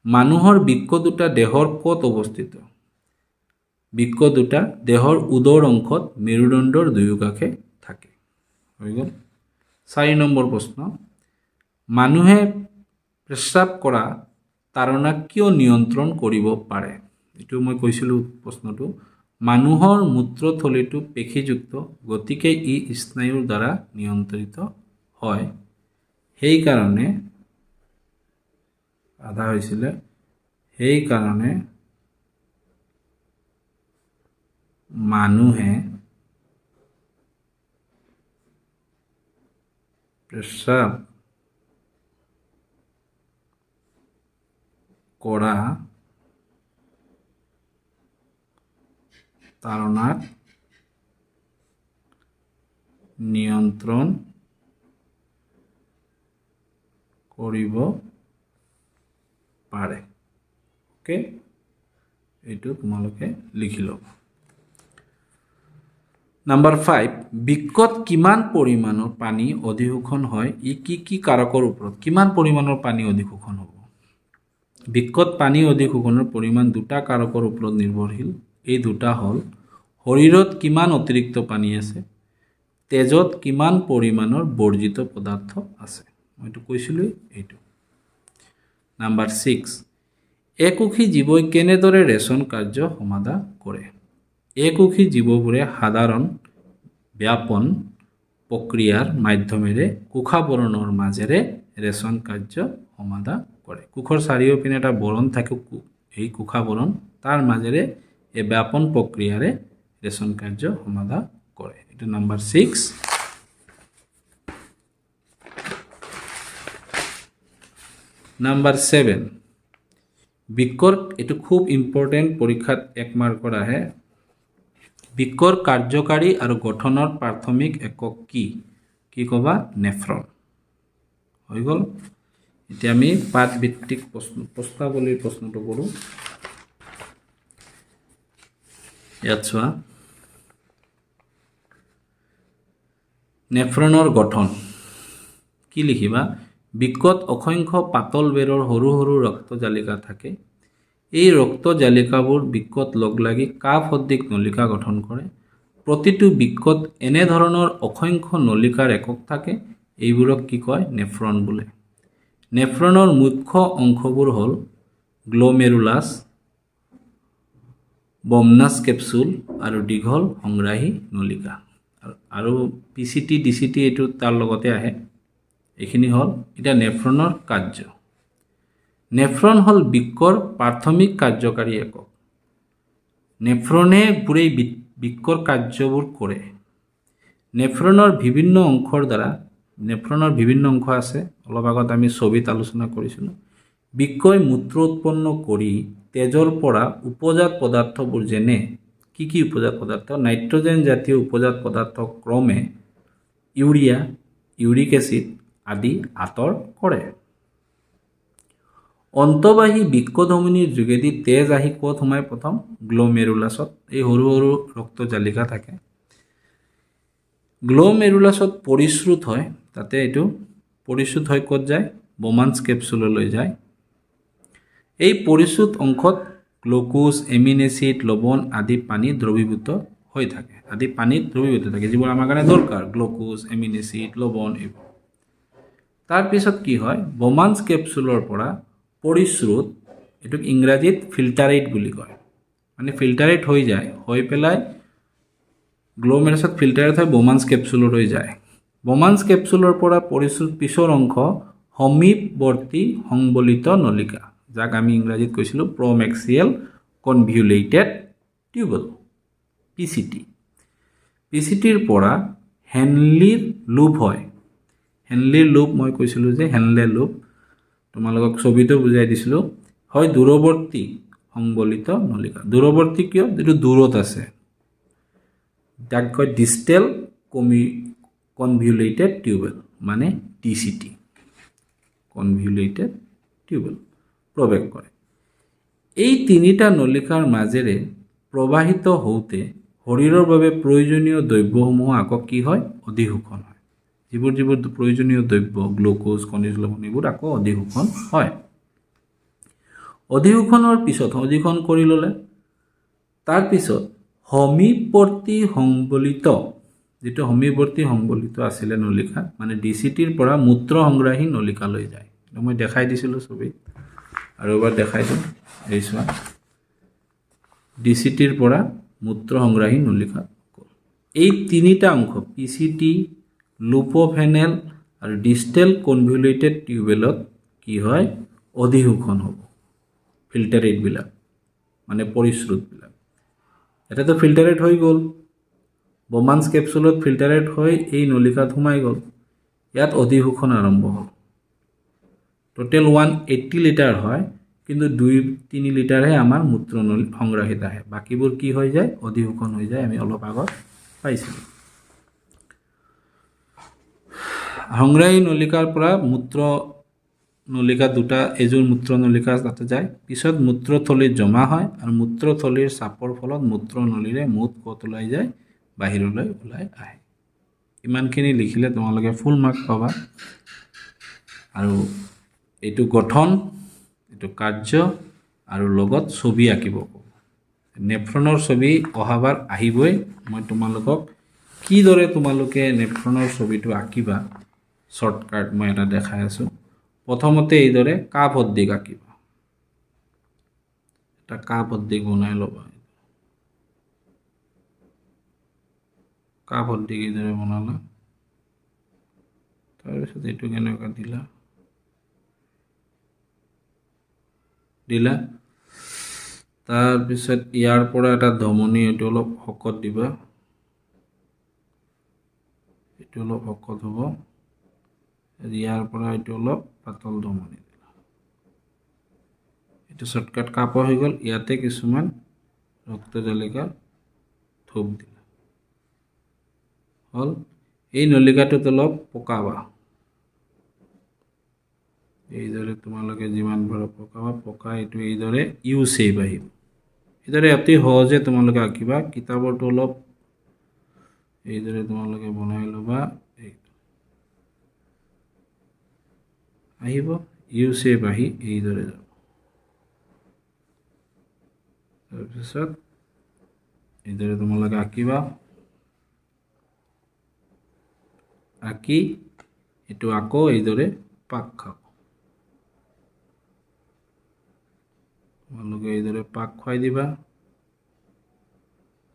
মানুহৰ বৃক্ক দুটা দেহৰ ক'ত অৱস্থিত? বৃক্ক দুটা দেহৰ উদৰ অংশত মেৰুদণ্ডৰ দুয়োকাষে থাকে। হৈ গ'ল। 4 নম্বৰ প্ৰশ্ন, মানুহে প্ৰস্ৰাৱ কৰা তাৰণা কিয় নিয়ন্ত্ৰণ কৰিব পাৰে? এইটো মই কৈছিলোঁ প্ৰশ্নটো। মানুহৰ মূত্ৰথলীটো পেশীযুক্ত, গতিকে ই স্নায়ুৰ দ্বাৰা নিয়ন্ত্ৰিত হয়। সেইকাৰণে আধা হৈছিলে সেইকাৰণে মানুহে প্ৰস্ৰাৱ কৰা তাড়নাত নিয়ন্ত্ৰণ কৰিব পাৰে। ওকে, এইটো তোমালোকে লিখি ল'ব। নাম্বাৰ 5, বৃক্কত কিমান পৰিমাণৰ পানী অধিশোষণ হয়, ই কি কাৰকৰ ওপৰত কিমান পৰিমাণৰ পানী অধিশোষণ হ'ব? বৃক্কত পানী অধিশোষণৰ পৰিমাণ দুটা কাৰকৰ ওপৰত নিৰ্ভৰশীল। এই দুটা হ'ল শৰীৰত কিমান অতিৰিক্ত পানী আছে, তেজত কিমান পৰিমাণৰ বৰ্জিত পদাৰ্থ আছে। মইতো কৈছিলোঁই এইটো। নাম্বাৰ 6, একোষী জীৱই কেনেদৰে ৰেচন কাৰ্য সমাধা কৰে? একোষী জীৱবোৰে সাধাৰণ ব্যাপন প্ৰক্ৰিয়াৰ মাধ্যমেৰে কোষাবৰণৰ মাজেৰে ৰেচন কাৰ্য সমাধা কৰে। কোষৰ চাৰিওপিনে এটা বৰণ থাকে, এই কোষাবৰণ, তাৰ মাজেৰে এই ব্যাপন প্ৰক্ৰিয়াৰে ৰেচন কাৰ্য সমাধা কৰে। এইটো নাম্বাৰ 6। নাম্বাৰ 7, বৃক্কৰ, এইটো খুব ইম্পৰ্টেণ্ট, পৰীক্ষাত 1 মাৰ্কৰ আহে। বৃক্কৰ কাৰ্যকাৰী আৰু গঠনৰ প্ৰাথমিক একক কি ক'বা? নেফ্ৰন। হৈ গ'ল। এতিয়া আমি পাঠভিত্তিক প্ৰশ্নাৱলীৰ প্ৰশ্নটো কৰোঁ। ইয়াত চোৱা, নেফ্ৰনৰ গঠন কি লিখিবা? বৃক্কত অসংখ্য পাতল বেৰৰ সৰু সৰু ৰক্তজালিকা থাকে। এই ৰক্তজালিকাবোৰ বৃক্কত লগ লাগি কাপ সদৃশ নলিকা গঠন কৰে। প্ৰতিটো বৃক্কত এনেধৰণৰ অসংখ্য নলিকাৰ একক থাকে। এইবোৰক কি কয়? নেফ্ৰন বোলে। নেফ্ৰনৰ মুখ্য অংশবোৰ হ'ল গ্ল'মেৰুলাছ, বমনাছ কেপচুল আৰু দীঘল সংগ্ৰাহী নলিকা। আৰু পিচিটি ডিচিটি এইটো তাৰ লগতে আহে। এইখিনি হ'ল এতিয়া নেফ্ৰনৰ কাৰ্য। নেফ্ৰন হ'ল বৃক্কৰ প্ৰাথমিক কাৰ্যকাৰী একক। নেফ্ৰনে গোটেই বৃক্কৰ কাৰ্যবোৰ কৰে। নেফ্ৰনৰ বিভিন্ন অংশৰ দ্বাৰা, নেফ্ৰনৰ বিভিন্ন অংশ আছে, অলপ আগত আমি ছবিত আলোচনা কৰিছিলোঁ। বৃক্কই মূত্ৰ উৎপন্ন কৰি তেজৰ পৰা উপজাত পদাৰ্থবোৰ, যেনে কি উপজাত পদাৰ্থ? নাইট্ৰজেন জাতীয় উপজাত পদাৰ্থ ক্ৰমে ইউৰিয়া, ইউৰিক এচিড আদি আঁতৰ কৰে। অন্তঃবাহী বৃক্কধমনীৰ যোগেদি তেজ আহি ক'ত সোমায়? প্ৰথম গ্ল'মেৰুলাছত। এই সৰু সৰু ৰক্তজালিকা থাকে। গ্ল'মেৰুলাছত পৰিশ্ৰুত হয়, তাতে এইটো পৰিশ্ৰুত হৈ ক'ত যায়? বমান্স কেপচুললৈ যায়। এই পৰিশ্ৰুত অংশত গ্লুকোজ, এমিন এচিড, লৱণ আদি পানীত দ্ৰৱীভূত হৈ থাকে। যিবোৰ আমাৰ কাৰণে দৰকাৰ, গ্লুকোজ, এমিন এচিড, লৱণ এইবোৰ। তাৰপিছত কি হয়? বমান্স কেপচুলৰ পৰা পৰিশ্ৰুত, এইটোক ইংৰাজীত ফিল্টাৰেট বুলি কয়, মানে ফিল্টাৰেট হৈ যায়, হৈ পেলাই গ্ল'মেৰুলাছত ফিল্টাৰেট হৈ বমান্স কেপচুললৈ যায়। বমান্স কেপচুলৰ পৰা পৰিশ্ৰুত পিছৰ অংশ সমীপৱৰ্তী সংবলিত নলিকা, যাক আমি ইংৰাজীত কৈছিলোঁ প্ৰমেক্সিয়েল কনভিউলেটেড টিউবেল, পিচিটি। পিচিটিৰ পৰা হেনলিৰ লুপ হয়। হেনলিৰ লুপ মই কৈছিলোঁ যে হেনলে লুপ, তোমালোকক ছবিটো বুজাই দিছিলোঁ, হয় দূৰৱৰ্তী সংবলিত নলিকা। দূৰৱৰ্তী কিয়? যিটো দূৰত আছে, যাক কয় ডিষ্টেল কনভিউলেটেড টিউবেল, মানে ডিচিটি, কনভিউলেটেড টিউবেল প্ৰৱেশ কৰে। এই তিনিটা নলিকাৰ মাজেৰে প্ৰবাহিত হওঁতে শৰীৰৰ বাবে প্ৰয়োজনীয় দ্ৰব্যসমূহ আকৌ কি হয়? অধিশোষণ হয়। যিবোৰ প্ৰয়োজনীয় দ্ৰব্য, গ্লুকোজ, খনিজ লৱণ, এইবোৰ আকৌ অধিশোষণ হয়। অধিশোষণৰ পিছত, অধিশোষণ কৰি ল'লে, তাৰপিছত সমীপৱৰ্তী সংবলিত, যিটো সমীপৱৰ্তী সংবলিত আছিলে নলিকা, মানে ডিচিটিৰ পৰা মূত্ৰ সংগ্ৰাহী নলিকালৈ যায়। মই দেখাই দিছিলোঁ ছবিত, আৰু এবাৰ দেখাই দিওঁ। এই চোৱা, ডিচিটিৰ পৰা মূত্ৰ সংগ্ৰাহী নলিকা। এই তিনিটা অংশ, পিচিটি, লুপ অফ হেনেল আৰু ডিষ্টেল কনভিউলেটেড টিউবেলত কি হয়? অধিশোষণ হ'ব। ফিল্টাৰেটবিলাক মানে পৰিশ্ৰুতবিলাক এটাতো ফিল্টাৰেট হৈ গ'ল বমান্স কেপচুলত ফিল্টাৰেট হৈ এই নলিকাত সোমাই গ'ল ইয়াত অধিশোষণ আৰম্ভ হ'ল টোটেল 180 লিটাৰ হয় কিন্তু 2-3 লিটাৰহে আমাৰ মূত্ৰনলীত সংগ্ৰহিত আহে বাকিবোৰ কি হৈ যায় অধিশোষণ হৈ যায় আমি অলপ আগত পাইছিলোঁ সংগ্ৰাহী নলিকাৰ পৰা মূত্ৰ নলিকা দুটা এজোৰ মূত্ৰ নলিকা তাতে যায় পিছত মূত্ৰথলীত জমা হয় আৰু মূত্ৰথলীৰ চাপৰ ফলত মূত্ৰনলীৰে মুত ক'ত ওলাই যায় বাহিৰলৈ ওলাই আহে ইমানখিনি লিখিলে তোমালোকে ফুল মাৰ্ক পাবা আৰু এইটো গঠন এইটো কাৰ্য আৰু লগত ছবি আঁকিব নেফ্ৰনৰ ছবি অহাবাৰ আহিবই মই তোমালোকক কিদৰে তোমালোকে নেফ্ৰনৰ ছবিটো আঁকিবা শৰ্টকাট মই এটা দেখাই আছোঁ প্ৰথমতে এইদৰে কাপ অদ্দিক আঁকিবা এটা কাপ অদ্দিক বনাই ল'বা কাপ অদ্দিক এইদৰে বনালা তাৰপিছত এইটো কেনেকুৱা দিলা তাৰপিছত ইয়াৰ পৰা এটা ধমনী এইটো অলপ শকত দিবা এইটো অলপ শকত হ'ব ইয়াৰ পৰা এইটো অলপ পাতল ধমনী দিলা এইটো শৰ্টকাট কাপ হৈ গ'ল ইয়াতে কিছুমান ৰক্তজালিকা থোপ দিলা হ'ল এই নলিকাটোত অলপ পকাবা এইদৰে তোমালোকে যিমান পাৰা পকাবা পকা এইটো এইদৰে ইউ শেপ আহিব এইদৰে অতি সহজে তোমালোকে আঁকিবা কিতাপৰটো অলপ এইদৰে তোমালোকে বনাই ল'বা আহিব ইউ শেপ আহি এইদৰে যাব তাৰপিছত এইদৰে তোমালোকে আঁকিবা আঁকি এইটো আকৌ এইদৰে পাক খাব তোমালোকে এইদৰে পাক খুৱাই দিবা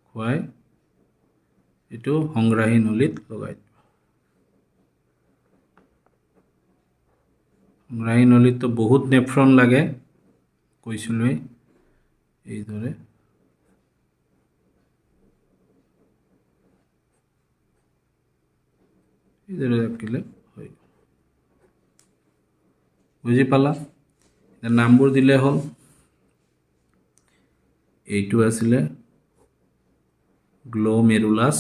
খুৱাই এইটো সংগ্ৰাহী নলীত লগাই দিবা সংগ্ৰাহী নলীততো বহুত নেফ্ৰন লাগে কৈছিলোঁৱেই এইদৰে এইদৰে আঁকিলে হৈ বুজি পালা নামবোৰ দিলে হ'ল এইটো আছিলে গ্লোমেৰুলাছ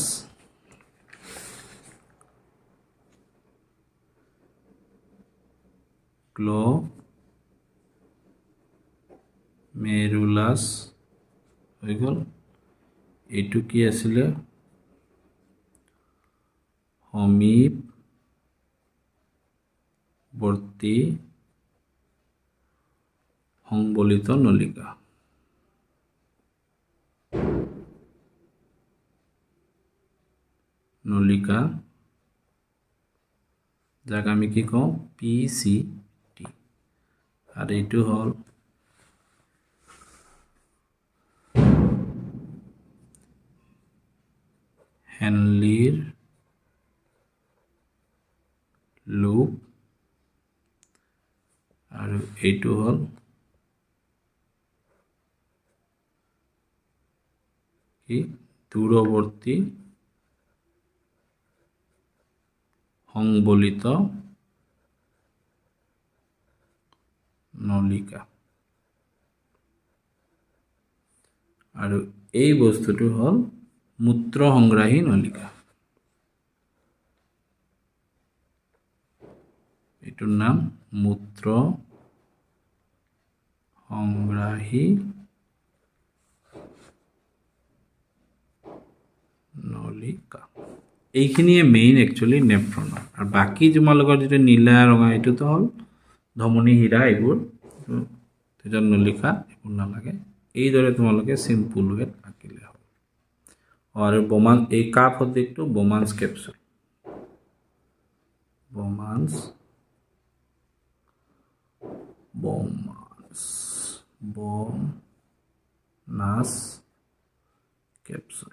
হৈ গ'ল এইটো কি আছিলে সমীপৱৰ্তী সংবলিত নলিকা যাক আমি কি কওঁ PCT আৰু এইটো হ'ল হেনলিৰ লুপ আৰু এইটো হ'ল কি দূৰৱৰ্তী সংবলিত নলিকা আৰু এই বস্তুটো হ'ল মূত্ৰ সংগ্ৰাহী নলিকা এইটোৰ নাম মূত্ৰ সংগ্ৰাহী নলিকা এইখিনিয়ে মেইন একচুৱেলি নেফ্ৰনৰ আৰু বাকী তোমালোকৰ যিটো নীলা ৰঙা এইটোতো হ'ল ধমনী হীৰা এইবোৰ তেজৰ নলিকা এইবোৰ নালাগে এইদৰে তোমালোকে চিম্পুল ৱেত আঁকিলে হ'ল আৰু এই কাপ সদৃশটো বমান্স কেপচুল বমান্স কেপচুল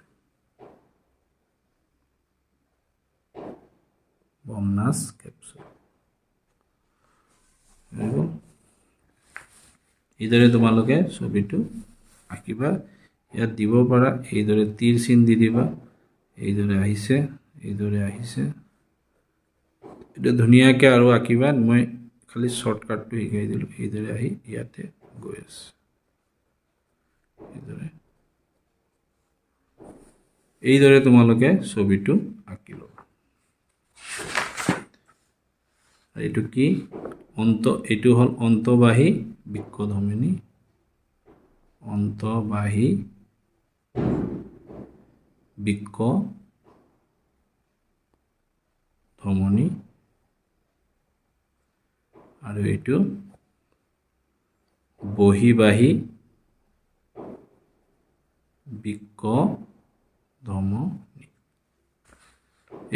বমনাস কেপচুল এইদৰে তোমালোকে ছবিটো আঁকিবা ইয়াত দিব পাৰা এইদৰে তীৰ চিন দি দিবা এইদৰে আহিছে এটা ধুনীয়াকৈ আৰু আঁকিবা মই খালি শৰ্টকাটটো শিকাই দিলোঁ এইদৰে আহি ইয়াতে গৈ আছে এইদৰে তোমালোকে ছবিটো আঁকি ল'বা এইটো কি এইটো হ'ল অন্তবাহী বৃক্কধমনী অন্তবাহী বৃক্কধমনী আৰু এইটো বহিবাহী বৃক্কধমনী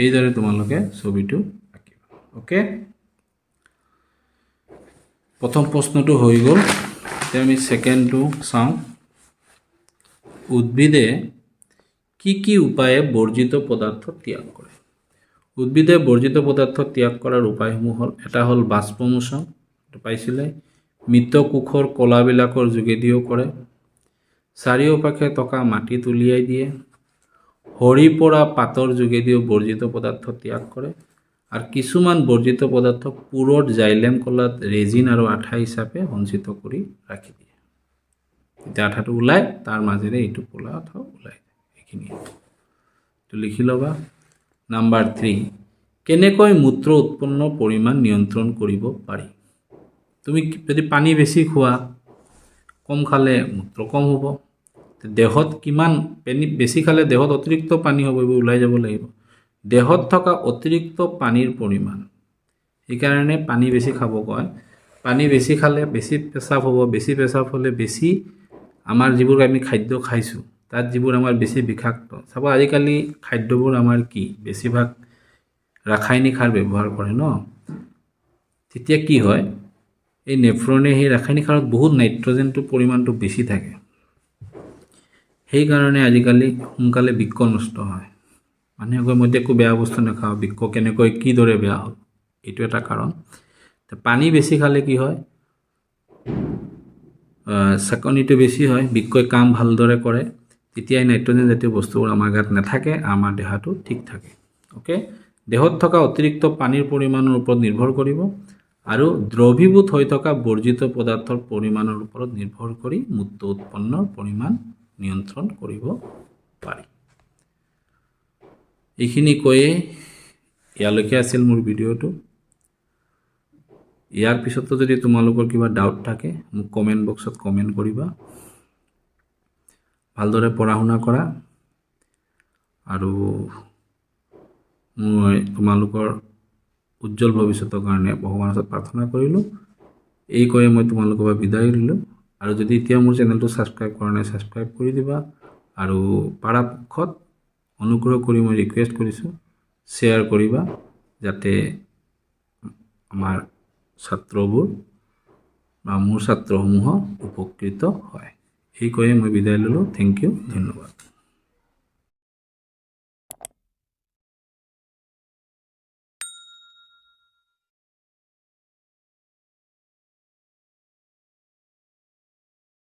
এইদৰে তোমালোকে ছবিটো আঁকিবা ওকে প্ৰথম প্ৰশ্নটো হৈ গ'ল এতিয়া আমি সেকেন্ডটো চাওঁ উদ্ভিদে কি উপায়ে বৰ্জিত পদাৰ্থ ত্যাগ কৰে উদ্ভিদে বৰ্জিত পদাৰ্থ ত্যাগ কৰাৰ উপায়সমূহ হ'ল এটা হ'ল বাষ্পমোচন পাইছিলে মৃত কোষৰ কলাবিলাকৰ যোগেদিও কৰে চাৰিওপাশে থকা মাটি তুলিয়াই দিয়ে হৰি পৰা পাতৰ যোগেদিও বৰ্জিত পদাৰ্থ ত্যাগ কৰে আৰু কিছুমান বৰ্জিত পদাৰ্থ পুৰত জাইলেম কলাত ৰেজিন আৰু আঠা হিচাপে সঞ্চিত কৰি ৰাখি দিয়ে এতিয়া আঠাটো ওলাই তাৰ মাজেৰে এইটো কলা আঠা ওলাই এইখিনি তো লিখি ল'বা নাম্বাৰ 3 কেনেকৈ মূত্ৰ উৎপন্ন পৰিমাণ নিয়ন্ত্ৰণ কৰিব পাৰি তুমি যদি পানী বেছি খোৱা কম খালে মূত্ৰ কম হ'ব দেহত কিমান বেছি খালে দেহত অতিৰিক্ত পানী হ'ব ওলাই যাব লাগিব দেহত থকা অতিৰিক্ত পানীৰ পৰিমাণ এইকাৰণে পানী বেছি খাব কয় পানী বেছি খালে বেছি পেচাব হ'ব বেছি পেচাব হ'লে বেছি আমাৰ যিবোৰ আমি খাদ্য খাইছোঁ তাত যিবোৰ আমাৰ বেছি বিষাক্ত চাব আজিকালি খাদ্যবোৰ আমাৰ কি বেছিভাগ ৰাসায়নিক সাৰ ব্যৱহাৰ কৰে ন তেতিয়া কি হয় এই নেফ্ৰনে সেই ৰাসায়নিক সাৰত বহুত নাইট্ৰজেনটো পৰিমাণটো বেছি থাকে সেইকাৰণে আজিকালি সোনকালে বৃক্ক নষ্ট হয় মানুহে কয় মই একো বেয়া বস্তু নাখাওঁ বৃক্ক কেনেকৈ কি দৰে বেয়া হ'ল এইটো এটা কাৰণ পানী বেছি খালে কি হয় চাকনিটো বেছি হয় বৃক্কই কাম ভালদৰে কৰে তেতিয়াই নাইট্ৰজেন জাতীয় বস্তুবোৰ আমাৰ গাত নাথাকে আমাৰ দেহাটো ঠিক থাকে ওকে দেহত থকা অতিৰিক্ত পানীৰ পৰিমাণৰ ওপৰত নিৰ্ভৰ কৰিব আৰু দ্ৰৱীভূত হৈ থকা বৰ্জিত পদাৰ্থৰ পৰিমাণৰ ওপৰত নিৰ্ভৰ কৰি মূত্ৰ উৎপন্নৰ পৰিমাণ নিয়ন্ত্ৰণ কৰিব পাৰি এইখিনি কৈয়ে ইয়ালৈকে আছিল মোৰ ভিডিঅ'টো ইয়াৰ পিছতো যদি তোমালোকৰ কিবা ডাউট থাকে মোক কমেন্ট বক্সত কমেন্ট কৰিবা ভালদৰে পঢ়া শুনা কৰা আৰু মই তোমালোকৰ উজ্জ্বল ভৱিষ্যতৰ কাৰণে ভগৱানৰ ওচৰত প্ৰাৰ্থনা কৰিলোঁ এই কৈয়ে মই তোমালোকৰ পৰা বিদায় দিলোঁ আৰু যদি এতিয়া মোৰ চেনেলটো ছাবস্ক্ৰাইব কৰা নাই ছাবস্ক্ৰাইব কৰি দিবা আৰু পৰাপক্ষত অনুগ্ৰহ কৰি মই ৰিকুৱেষ্ট কৰিছোঁ শ্বেয়াৰ কৰিবা যাতে আমাৰ ছাত্ৰবোৰ বা মোৰ ছাত্ৰসমূহ উপকৃত হয় এই কৈয়ে মই বিদায় ল'লোঁ থেংক ইউ ধন্যবাদ